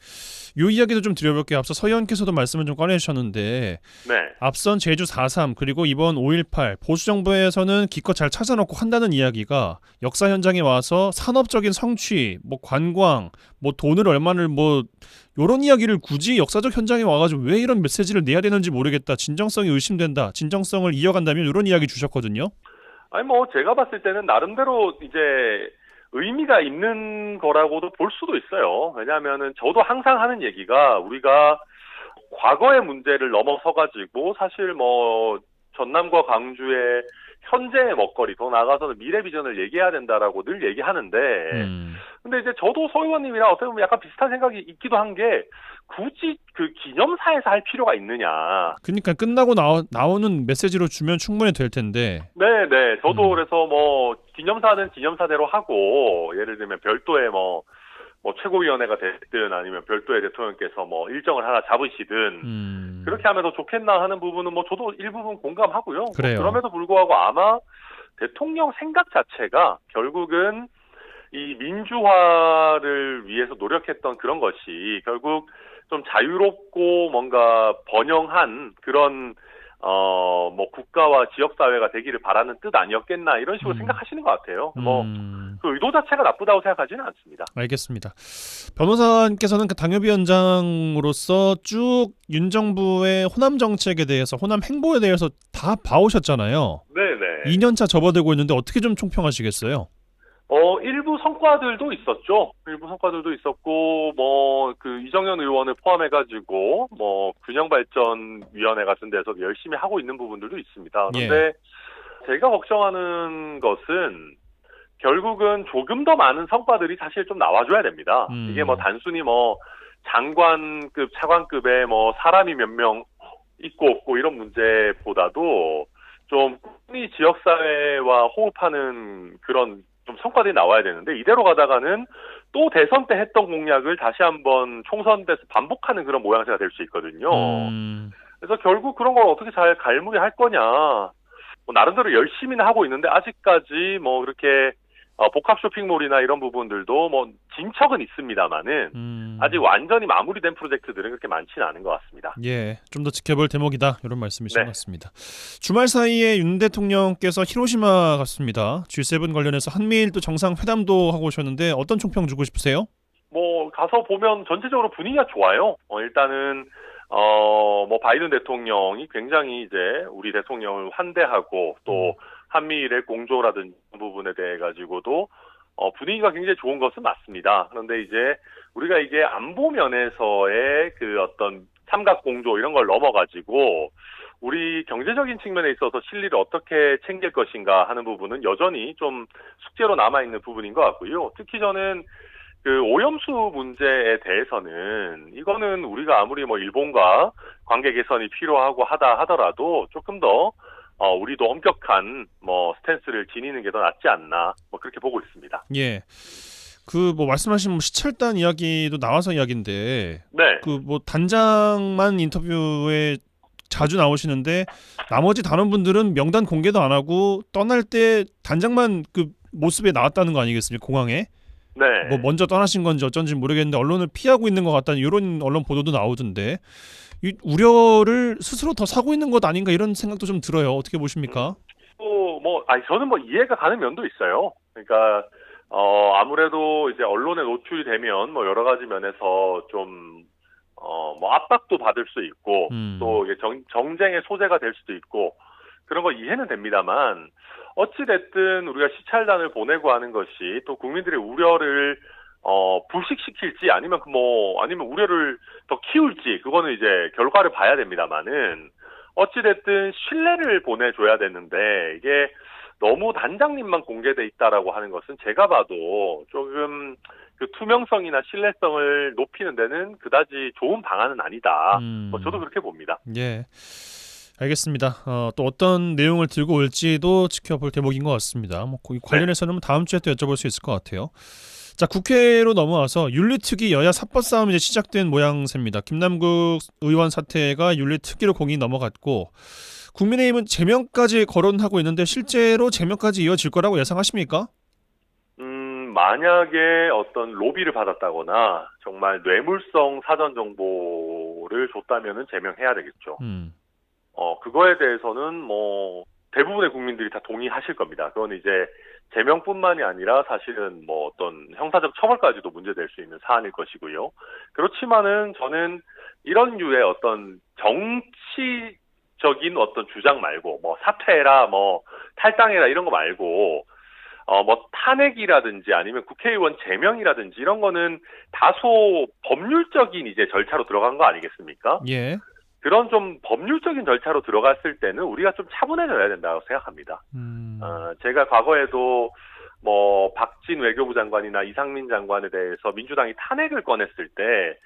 Speaker 1: 요 이야기도 좀 드려볼게요. 앞서 서 의원께서도 말씀을 좀 꺼내주셨는데
Speaker 6: 네.
Speaker 1: 앞선 제주 4.3 그리고 이번 5.18 보수정부에서는 기껏 잘 찾아놓고 한다는 이야기가 역사 현장에 와서 산업적인 성취, 뭐 관광, 뭐 돈을 얼마를 뭐 요런 이야기를 굳이 역사적 현장에 와가지고 왜 이런 메시지를 내야 되는지 모르겠다. 진정성이 의심된다. 진정성을 이어간다면 이런 이야기 주셨거든요.
Speaker 6: 아니 뭐 제가 봤을 때는 나름대로 이제 의미가 있는 거라고도 볼 수도 있어요. 왜냐하면은 저도 항상 하는 얘기가 우리가 과거의 문제를 넘어서 가지고 사실 뭐 전남과 광주의 현재의 먹거리 더 나아가서는 미래 비전을 얘기해야 된다라고 늘 얘기하는데 근데 이제 저도 서 의원님이랑 어떻게 보면 약간 비슷한 생각이 있기도 한 게 굳이 그 기념사에서 할 필요가 있느냐.
Speaker 1: 그러니까 끝나고 나오는 메시지로 주면 충분히 될 텐데.
Speaker 6: 네네. 저도 그래서 뭐 기념사는 기념사대로 하고 예를 들면 별도의 뭐 최고위원회가 됐든 아니면 별도의 대통령께서 뭐 일정을 하나 잡으시든 그렇게 하면 더 좋겠나 하는 부분은 뭐 저도 일부분 공감하고요.
Speaker 1: 그래요.
Speaker 6: 그럼에도 불구하고 아마 대통령 생각 자체가 결국은 이 민주화를 위해서 노력했던 그런 것이 결국 좀 자유롭고 뭔가 번영한 그런 뭐 국가와 지역 사회가 되기를 바라는 뜻 아니었겠나 이런 식으로 생각하시는 것 같아요. 뭐 그 의도 자체가 나쁘다고 생각하지는 않습니다.
Speaker 1: 알겠습니다. 변호사님께서는 그 당협위원장으로서 쭉 윤 정부의 호남 정책에 대해서 호남 행보에 대해서 다 봐오셨잖아요.
Speaker 6: 네네.
Speaker 1: 2년차 접어들고 있는데 어떻게 좀 총평하시겠어요?
Speaker 6: 일부 성과들도 있었죠. 일부 성과들도 있었고, 그 이정현 의원을 포함해가지고, 균형발전위원회 같은 데서 열심히 하고 있는 부분들도 있습니다. 그런데 제가 걱정하는 것은 결국은 조금 더 많은 성과들이 사실 좀 나와줘야 됩니다. 이게 단순히 장관급, 차관급의 사람이 몇 명 있고 없고 이런 문제보다도 좀 국민 지역사회와 호흡하는 그런 좀 성과들이 나와야 되는데 이대로 가다가는 또 대선 때 했던 공약을 다시 한번 총선 때서 반복하는 그런 모양새가 될 수 있거든요. 그래서 결국 그런 걸 어떻게 잘 갈무리할 거냐. 나름대로 열심히는 하고 있는데 아직까지 그렇게 복합 쇼핑몰이나 이런 부분들도 진척은 있습니다만은 아직 완전히 마무리된 프로젝트들은 그렇게 많지는 않은 것 같습니다.
Speaker 1: 예, 좀 더 지켜볼 대목이다 이런 말씀이신
Speaker 6: 네.
Speaker 1: 것 같습니다. 주말 사이에 윤 대통령께서 히로시마 갔습니다. G7 관련해서 한미일 또 정상회담도 하고 오셨는데 어떤 총평 주고 싶으세요?
Speaker 6: 가서 보면 전체적으로 분위기가 좋아요. 일단은 바이든 대통령이 굉장히 이제 우리 대통령을 환대하고 또 한미일의 공조라든지 부분에 대해 가지고도 분위기가 굉장히 좋은 것은 맞습니다. 그런데 이제 우리가 이게 안보 면에서의 그 어떤 삼각 공조 이런 걸 넘어가지고 우리 경제적인 측면에 있어서 실리를 어떻게 챙길 것인가 하는 부분은 여전히 좀 숙제로 남아있는 부분인 것 같고요. 특히 저는 그 오염수 문제에 대해서는 이거는 우리가 아무리 일본과 관계 개선이 필요하고 하다 하더라도 조금 더 우리도 엄격한 스탠스를 지니는 게 더 낫지 않나 그렇게 보고 있습니다.
Speaker 1: 예. 말씀하신 시찰단 이야기도 나와서 이야기인데
Speaker 6: 네.
Speaker 1: 단장만 인터뷰에 자주 나오시는데 나머지 다른 분들은 명단 공개도 안 하고 떠날 때 단장만 그 모습에 나왔다는 거 아니겠습니까? 공항에.
Speaker 6: 네.
Speaker 1: 먼저 떠나신 건지 어쩐지 모르겠는데 언론을 피하고 있는 것 같다는 이런 언론 보도도 나오던데 이 우려를 스스로 더 사고 있는 것 아닌가 이런 생각도 좀 들어요. 어떻게 보십니까?
Speaker 6: 저는 이해가 가는 면도 있어요. 그러니까 아무래도 이제 언론에 노출이 되면 여러 가지 면에서 좀 압박도 받을 수 있고 또 이게 정쟁의 소재가 될 수도 있고 그런 거 이해는 됩니다만 어찌됐든 우리가 시찰단을 보내고 하는 것이 또 국민들의 우려를 불식시킬지 아니면 아니면 우려를 더 키울지 그거는 이제 결과를 봐야 됩니다만은 어찌됐든 신뢰를 보내줘야 되는데 이게 너무 단장님만 공개돼 있다라고 하는 것은 제가 봐도 조금 그 투명성이나 신뢰성을 높이는 데는 그다지 좋은 방안은 아니다. 저도 그렇게 봅니다.
Speaker 1: 예. 알겠습니다. 또 어떤 내용을 들고 올지도 지켜볼 대목인 것 같습니다. 이 관련해서는 다음 주에 또 여쭤볼 수 있을 것 같아요. 자, 국회로 넘어와서 윤리특위 여야 삽법 싸움이 이제 시작된 모양새입니다. 김남국 의원 사태가 윤리특위로 공이 넘어갔고 국민의힘은 제명까지 거론하고 있는데 실제로 제명까지 이어질 거라고 예상하십니까?
Speaker 6: 만약에 어떤 로비를 받았다거나 정말 뇌물성 사전 정보를 줬다면은 제명해야 되겠죠. 그거에 대해서는 뭐 대부분의 국민들이 다 동의하실 겁니다. 그건 이제 제명뿐만이 아니라 사실은 뭐 어떤 형사적 처벌까지도 문제될 수 있는 사안일 것이고요. 그렇지만은 저는 이런 류의 어떤 정치적인 어떤 주장 말고 뭐 사퇴해라, 뭐 탈당해라 이런 거 말고 뭐 탄핵이라든지 아니면 국회의원 제명이라든지 이런 거는 다소 법률적인 이제 절차로 들어간 거 아니겠습니까?
Speaker 1: 예.
Speaker 6: 그런 좀 법률적인 절차로 들어갔을 때는 우리가 좀 차분해져야 된다고 생각합니다. 제가 과거에도 뭐 박진 외교부 장관이나 이상민 장관에 대해서 민주당이 탄핵을 꺼냈을 때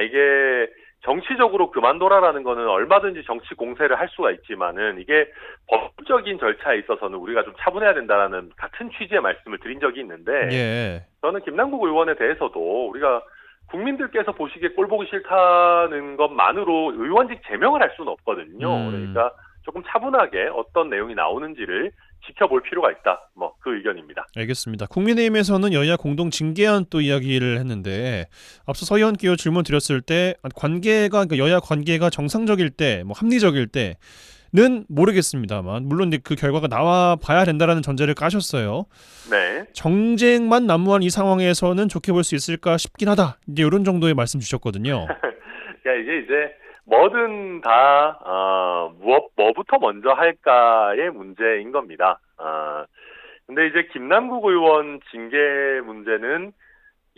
Speaker 6: 이게 정치적으로 그만둬라라는 거는 얼마든지 정치 공세를 할 수가 있지만은 이게 법적인 절차에 있어서는 우리가 좀 차분해야 된다라는 같은 취지의 말씀을 드린 적이 있는데
Speaker 1: 예.
Speaker 6: 저는 김남국 의원에 대해서도 우리가 국민들께서 보시기에 꼴 보기 싫다는 것만으로 의원직 제명을 할 수는 없거든요. 그러니까 조금 차분하게 어떤 내용이 나오는지를 지켜볼 필요가 있다. 뭐 그 의견입니다.
Speaker 1: 알겠습니다. 국민의힘에서는 여야 공동 징계안 또 이야기를 했는데 앞서 서 의원께서 질문 드렸을 때 관계가 그러니까 여야 관계가 정상적일 때, 뭐 합리적일 때는 모르겠습니다만 물론 이제 그 결과가 나와 봐야 된다라는 전제를 까셨어요.
Speaker 6: 네.
Speaker 1: 정쟁만 난무한 이 상황에서는 좋게 볼 수 있을까 싶긴 하다. 이제 이런 정도의 말씀 주셨거든요.
Speaker 6: 그러니까 이제 뭐든 다 뭐부터 먼저 할까의 문제인 겁니다. 근데 이제 김남국 의원 징계 문제는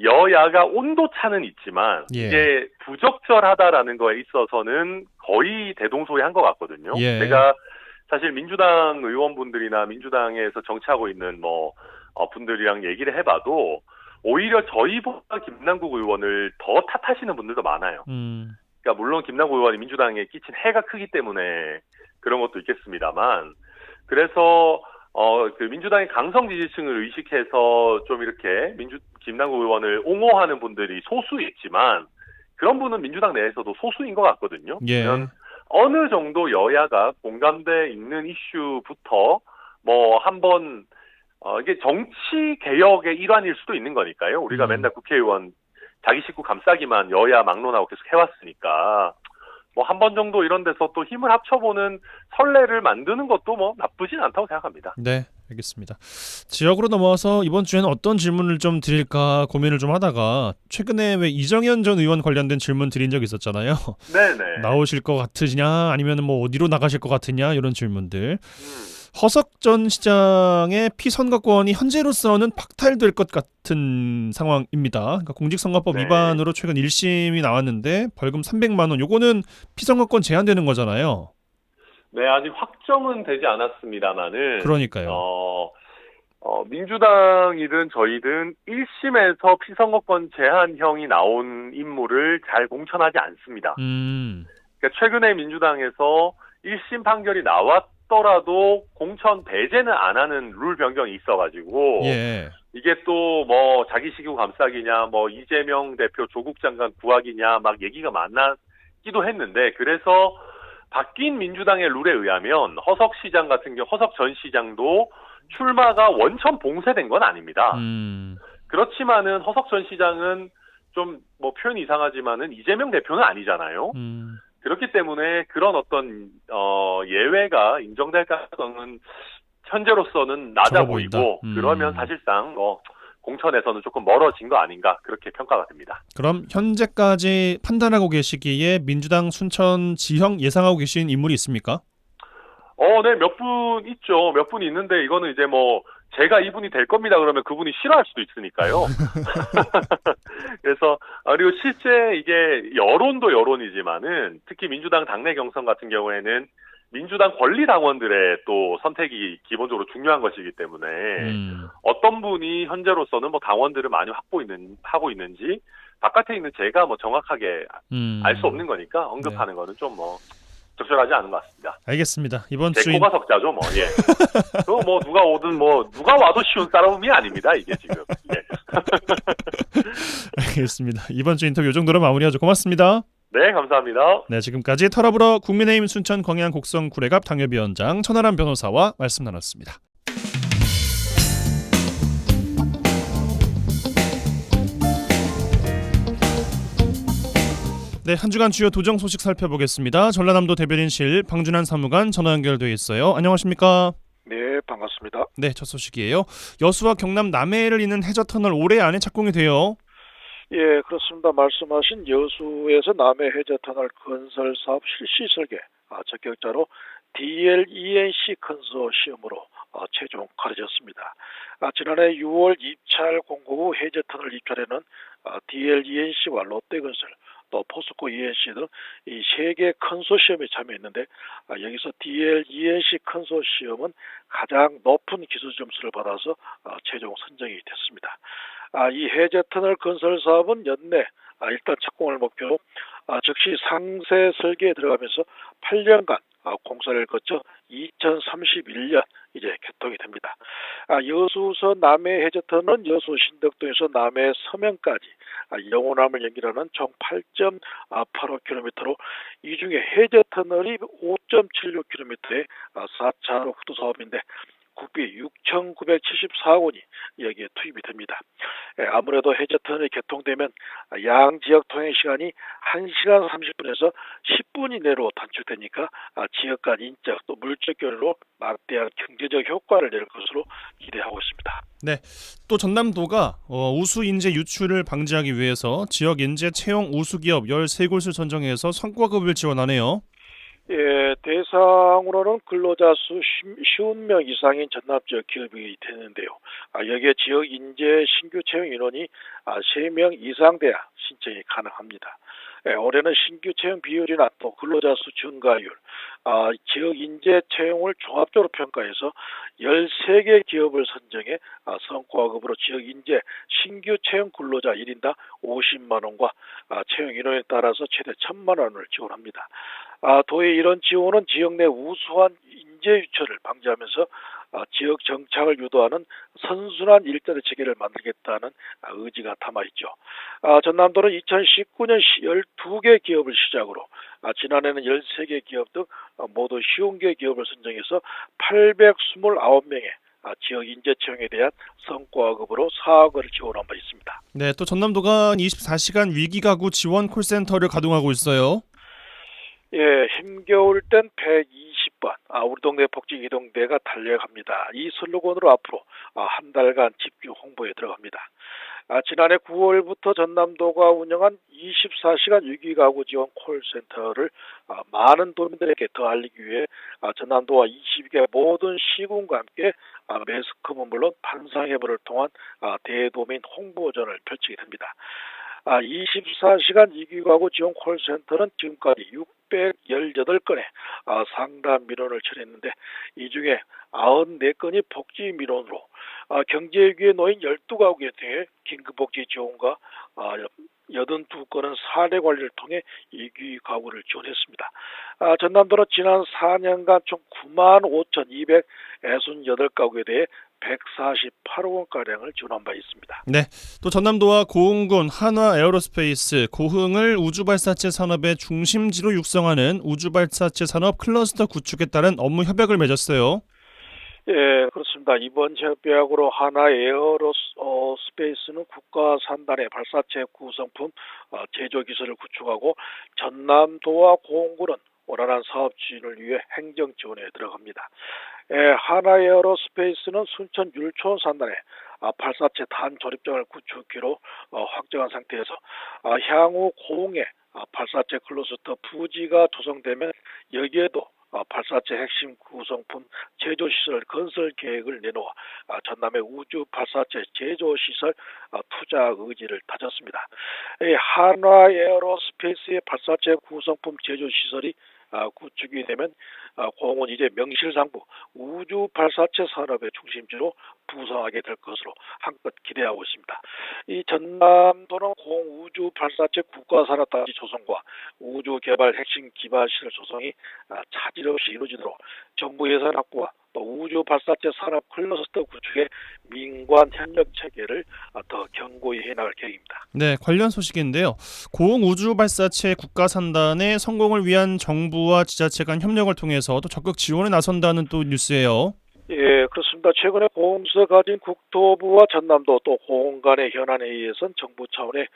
Speaker 6: 여야가 온도차는 있지만
Speaker 1: 예.
Speaker 6: 이게 부적절하다라는 거에 있어서는 거의 대동소이한 것 같거든요.
Speaker 1: 예.
Speaker 6: 제가 사실 민주당 의원분들이나 민주당에서 정치하고 있는 뭐 분들이랑 얘기를 해봐도 오히려 저희보다 김남국 의원을 더 탓하시는 분들도 많아요. 그러니까 물론 김남국 의원이 민주당에 끼친 해가 크기 때문에 그런 것도 있겠습니다만, 그래서 그 민주당의 강성 지지층을 의식해서 좀 이렇게 김남국 의원을 옹호하는 분들이 소수 있지만 그런 분은 민주당 내에서도 소수인 것 같거든요.
Speaker 1: 예.
Speaker 6: 어느 정도 여야가 공감대 있는 이슈부터 뭐 한번 이게 정치 개혁의 일환일 수도 있는 거니까요. 우리가 맨날 국회의원 자기 식구 감싸기만 여야 막론하고 계속 해왔으니까 뭐 한 번 정도 이런 데서 또 힘을 합쳐보는 선례를 만드는 것도 뭐 나쁘진 않다고 생각합니다.
Speaker 1: 네, 알겠습니다. 지역으로 넘어와서 이번 주에는 어떤 질문을 좀 드릴까 고민을 좀 하다가 최근에 왜 이정현 전 의원 관련된 질문 드린 적 있었잖아요.
Speaker 6: 네네.
Speaker 1: 나오실 것 같으냐 아니면 뭐 어디로 나가실 것 같으냐 이런 질문들. 허석 전 시장의 피선거권이 현재로서는 박탈될 것 같은 상황입니다. 그러니까 공직선거법
Speaker 6: 네.
Speaker 1: 위반으로 최근 1심이 나왔는데 벌금 300만 원. 요거는 피선거권 제한되는 거잖아요.
Speaker 6: 네, 아직 확정은 되지 않았습니다만은
Speaker 1: 그러니까요.
Speaker 6: 민주당이든 저희든 1심에서 피선거권 제한형이 나온 인물을 잘 공천하지 않습니다. 그러니까 최근에 민주당에서 1심 판결이 나왔더라도 공천 배제는 안 하는 룰 변경이 있어가지고
Speaker 1: 예.
Speaker 6: 이게 또 뭐 자기 식구 감싸기냐 뭐 이재명 대표 조국 장관 구하기냐 막 얘기가 많았기도 했는데, 그래서 바뀐 민주당의 룰에 의하면 허석 시장 같은 경우 허석 전 시장도 출마가 원천 봉쇄된 건 아닙니다. 그렇지만은 허석 전 시장은 좀 뭐 표현이 이상하지만은 이재명 대표는 아니잖아요. 그렇기 때문에 그런 어떤 예외가 인정될 가능성은 현재로서는 낮아 보이고 그러면 사실상 공천에서는 조금 멀어진 거 아닌가 그렇게 평가가 됩니다.
Speaker 1: 그럼 현재까지 판단하고 계시기에 민주당 순천 지형 예상하고 계신 인물이 있습니까?
Speaker 6: 네, 몇 분 있죠. 몇 분 있는데 이거는 이제 뭐 제가 이분이 될 겁니다 그러면 그분이 싫어할 수도 있으니까요. 그래서 그리고 실제 이게 여론도 여론이지만은 특히 민주당 당내 경선 같은 경우에는 민주당 권리당원들의 또 선택이 기본적으로 중요한 것이기 때문에 어떤 분이 현재로서는 뭐 당원들을 많이 하고 있는지 바깥에 있는 제가 뭐 정확하게 알 수 없는 거니까 언급하는 거는 좀 뭐 적절하지 않은 것 같습니다.
Speaker 1: 알겠습니다. 이번
Speaker 6: 제
Speaker 1: 주인
Speaker 6: 코가 석자죠, 뭐. 예. 그거 뭐 누가 오든 뭐 누가 와도 쉬운 싸움이 아닙니다, 이게 지금. 예.
Speaker 1: 알겠습니다. 이번 주 인터뷰 이 정도로 마무리하죠. 고맙습니다.
Speaker 6: 네, 감사합니다.
Speaker 1: 네, 지금까지 털어불어 국민의힘 순천 광양 곡성 구례갑 당협위원장 천하람 변호사와 말씀 나눴습니다. 네, 한 주간 주요 도정 소식 살펴보겠습니다. 전라남도 대변인실 방준환 사무관 전화 연결돼 있어요. 안녕하십니까?
Speaker 7: 네, 반갑습니다.
Speaker 1: 네, 첫 소식이에요. 여수와 경남 남해를 잇는 해저터널 올해 안에 착공이 돼요.
Speaker 7: 예, 그렇습니다. 말씀하신 여수에서 남해 해저터널 건설 사업 실시 설계 적격자로 DLENC 컨소시엄으로 최종 가려졌습니다. 지난해 6월 입찰 공고 후 해저터널 입찰에는 DLENC와 롯데건설, 또 포스코 ENC 등 이 세 개 컨소시엄이 참여했는데 여기서 DLENC 컨소시엄은 가장 높은 기술 점수를 받아서 최종 선정이 됐습니다. 이 해저터널 건설 사업은 연내 일단 착공을 목표로 즉시 상세 설계에 들어가면서 8년간 공사를 거쳐 2031년 이제 개통이 됩니다. 여수서 남해 해저터널은 여수 신덕동에서 남해 서면까지 영호남을 연결하는 총 8.85km로 이 중에 해저터널이 5.76km의 4차로 국도 사업인데 국비 6,974억 원이 여기에 투입이 됩니다. 아무래도 해저터널이 개통되면 양 지역 통행 시간이 1시간 30분에서 10분 이내로 단축되니까 지역 간 인적 또 물적 교류로 막대한 경제적 효과를 낼 것으로 기대하고 있습니다.
Speaker 1: 네, 또 전남도가 우수 인재 유출을 방지하기 위해서 지역 인재 채용 우수 기업 13곳을 선정해서 성과급을 지원하네요.
Speaker 7: 예, 대상으로는 근로자 수 50명 이상인 전남 지역 기업이 되는데요. 여기에 지역 인재 신규 채용 인원이 3명 이상 돼야 신청이 가능합니다. 올해는 신규 채용 비율이나 또 근로자 수 증가율, 지역 인재 채용을 종합적으로 평가해서 13개 기업을 선정해 성과급으로 지역 인재 신규 채용 근로자 1인당 50만 원과 채용 인원에 따라서 최대 1,000만 원을 지원합니다. 도의 이런 지원은 지역 내 우수한 인재 유출을 방지하면서 지역 정착을 유도하는 선순환 일자리 체계를 만들겠다는 의지가 담아있죠. 전남도는 2019년 12개 기업을 시작으로 지난해는 13개 기업 등 모두 50개 기업을 선정해서 829명의 지역 인재 채용에 대한 성과급으로 4억 원을 지원한 바 있습니다.
Speaker 1: 네, 또 전남도가 24시간 위기가구 지원 콜센터를 가동하고 있어요.
Speaker 7: 예, 힘겨울 땐 120번, 우리 동네 복지기동대가 달려갑니다. 이 슬로건으로 앞으로 한 달간 집중 홍보에 들어갑니다. 지난해 9월부터 전남도가 운영한 24시간 위기가구 지원 콜센터를 많은 도민들에게 더 알리기 위해 전남도와 22개 모든 시군과 함께 매스컴은 물론 판상회보를 통한 대도민 홍보전을 펼치게 됩니다. 24시간 위기가구 지원 콜센터는 지금까지 618건의 상담 민원을 처리했는데 이 중에 94건이 복지 민원으로 경제위기에 놓인 12가구에 대해 긴급복지 지원과 82건은 사례 관리를 통해 위기가구를 지원했습니다. 전남도는 지난 4년간 총 95,268가구에 대해 148억 원가량을 지원한 바 있습니다.
Speaker 1: 네, 또 전남도와 고흥군 한화 에어로스페이스 고흥을 우주발사체 산업의 중심지로 육성하는 우주발사체 산업 클러스터 구축에 따른 업무 협약을 맺었어요.
Speaker 7: 예, 그렇습니다. 이번 협약으로 한화 에어로스페이스는 국가 산단의 발사체 구성품 제조 기술을 구축하고 전남도와 고흥군은 원활한 사업 추진을 위해 행정 지원에 들어갑니다. 한화 에어로스페이스는 순천 율촌 산단에 발사체 탄 조립장을 구축기로 확정한 상태에서 향후 고흥에 발사체 클러스터 부지가 조성되면 여기에도 발사체 핵심 구성품 제조시설 건설 계획을 내놓아 전남의 우주 발사체 제조시설 투자 의지를 다졌습니다. 한화 에어로스페이스의 발사체 구성품 제조시설이 구축이 되면 고흥은 이제 명실상부 우주 발사체 산업의 중심지로 부상하게 될 것으로 한껏 기대하고 있습니다. 이 전남도는 고흥 우주 발사체 국가산업단지 조성과 우주 개발 핵심 기반시설 조성이 차질 없이 이루어지도록 정부 예산 확보와 또 우주 발사체 산업 클러스터 구축의 민관 협력 체계를 더 견고히 해나갈 계획입니다.
Speaker 1: 네, 관련 소식인데요. 고흥 우주 발사체 국가산단의 성공을 위한 정부와 지자체 간 협력을 통해서 또 적극 지원에 나선다는 또 뉴스예요.
Speaker 7: 예, 그렇습니다. 최근에 고흥시에서 가진 국토부와 전남도 또 고흥 간의 현안에 의해서는 정부 차원의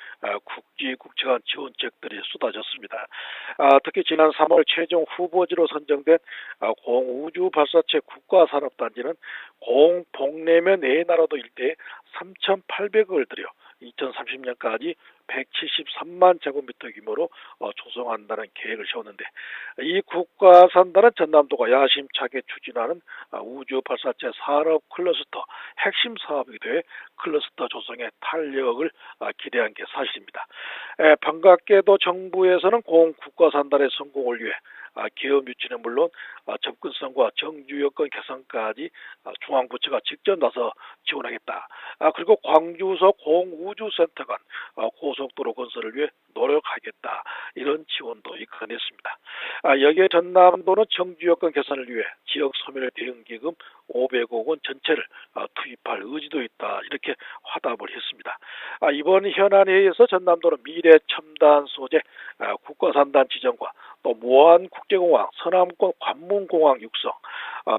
Speaker 7: 국지 국채간 지원책들이 쏟아졌습니다. 특히 지난 3월 최종 후보지로 선정된 공우주 발사체 국가산업단지는 공복내면 내나라도 일대에 3,800억을 들여 2030년까지 173만 제곱미터 규모로 조성한다는 계획을 세웠는데, 이 국가산단은 전남도가 야심차게 추진하는 우주 발사체 산업 클러스터 핵심 사업이 돼 클러스터 조성에 탄력을 기대한 게 사실입니다. 반갑게도 정부에서는 국가산단의 성공을 위해 기업 유치는 물론 접근성과 정주 여건 개선까지 중앙부처가 직접 나서 지원하겠다. 그리고 광주서 공우주센터 간 고속도로 건설을 위해 노력하겠다. 이런 지원도 이끌어냈습니다. 여기에 전남도는 정주 여건 개선을 위해 지역 소멸 대응기금 500억 원 전체를 투입할 의지도 있다. 이렇게 화답을 했습니다. 이번 현안회의에서 전남도는 미래 첨단 소재 국가산단 지정과 또 무안국제공항, 서남권 관문공항 육성,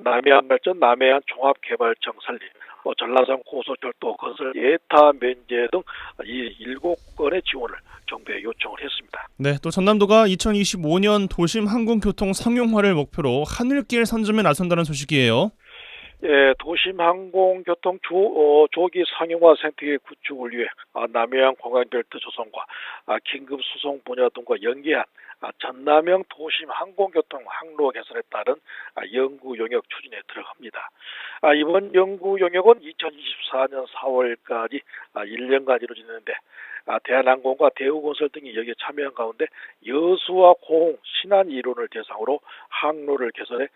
Speaker 7: 남해안 발전, 남해안 종합개발청 설립, 전라선 고속철도 건설 예타 면제 등 이 7건의 지원을 정부에 요청을 했습니다.
Speaker 1: 네, 또 전남도가 2025년 도심 항공교통 상용화를 목표로 하늘길 선점에 나선다는 소식이에요.
Speaker 7: 예, 도심 항공교통 조기 상용화 생태계 구축을 위해 남해안 공항벨트 조성과 긴급 수송 분야 등과 연계한 전남형 도심 항공교통 항로 개선에 따른 연구 용역 추진에 들어갑니다. 이번 연구 용역은 2024년 4월까지 1년간 이루어지는데, 대한항공과 대우건설 등이 여기에 참여한 가운데 여수와 고흥, 신안 이론을 대상으로 항로를 개선해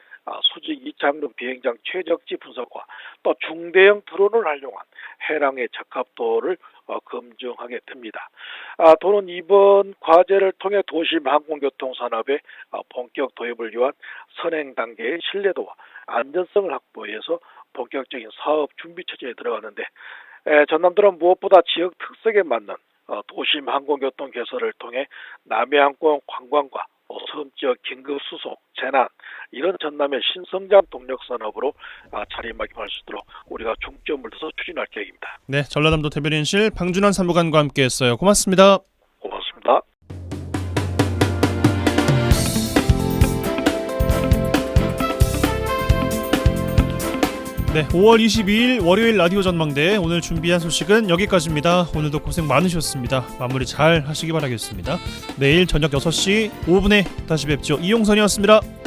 Speaker 7: 수직 이착륙 비행장 최적지 분석과 또 중대형 드론을 활용한 해랑의 적합도를 검증하게 됩니다. 도는 이번 과제를 통해 도심 항공교통 산업의 본격 도입을 위한 선행 단계의 신뢰도와 안전성을 확보해서 본격적인 사업 준비 체제에 들어가는데, 전남도는 무엇보다 지역 특색에 맞는 도심 항공교통 개설을 통해 남해안권 관광과 섬지역 긴급 수송, 재난 이런 전남의 신성장 동력 산업으로 자리매김할 수 있도록 우리가 중점을 둬서 추진할 계획입니다.
Speaker 1: 네, 전라남도 대변인실 방준환 사무관과 함께했어요. 고맙습니다.
Speaker 7: 고맙습니다.
Speaker 1: 네, 5월 22일 월요일 라디오 전망대 오늘 준비한 소식은 여기까지입니다. 오늘도 고생 많으셨습니다. 마무리 잘 하시기 바라겠습니다. 내일 저녁 6시 5분에 다시 뵙죠. 이용선이었습니다.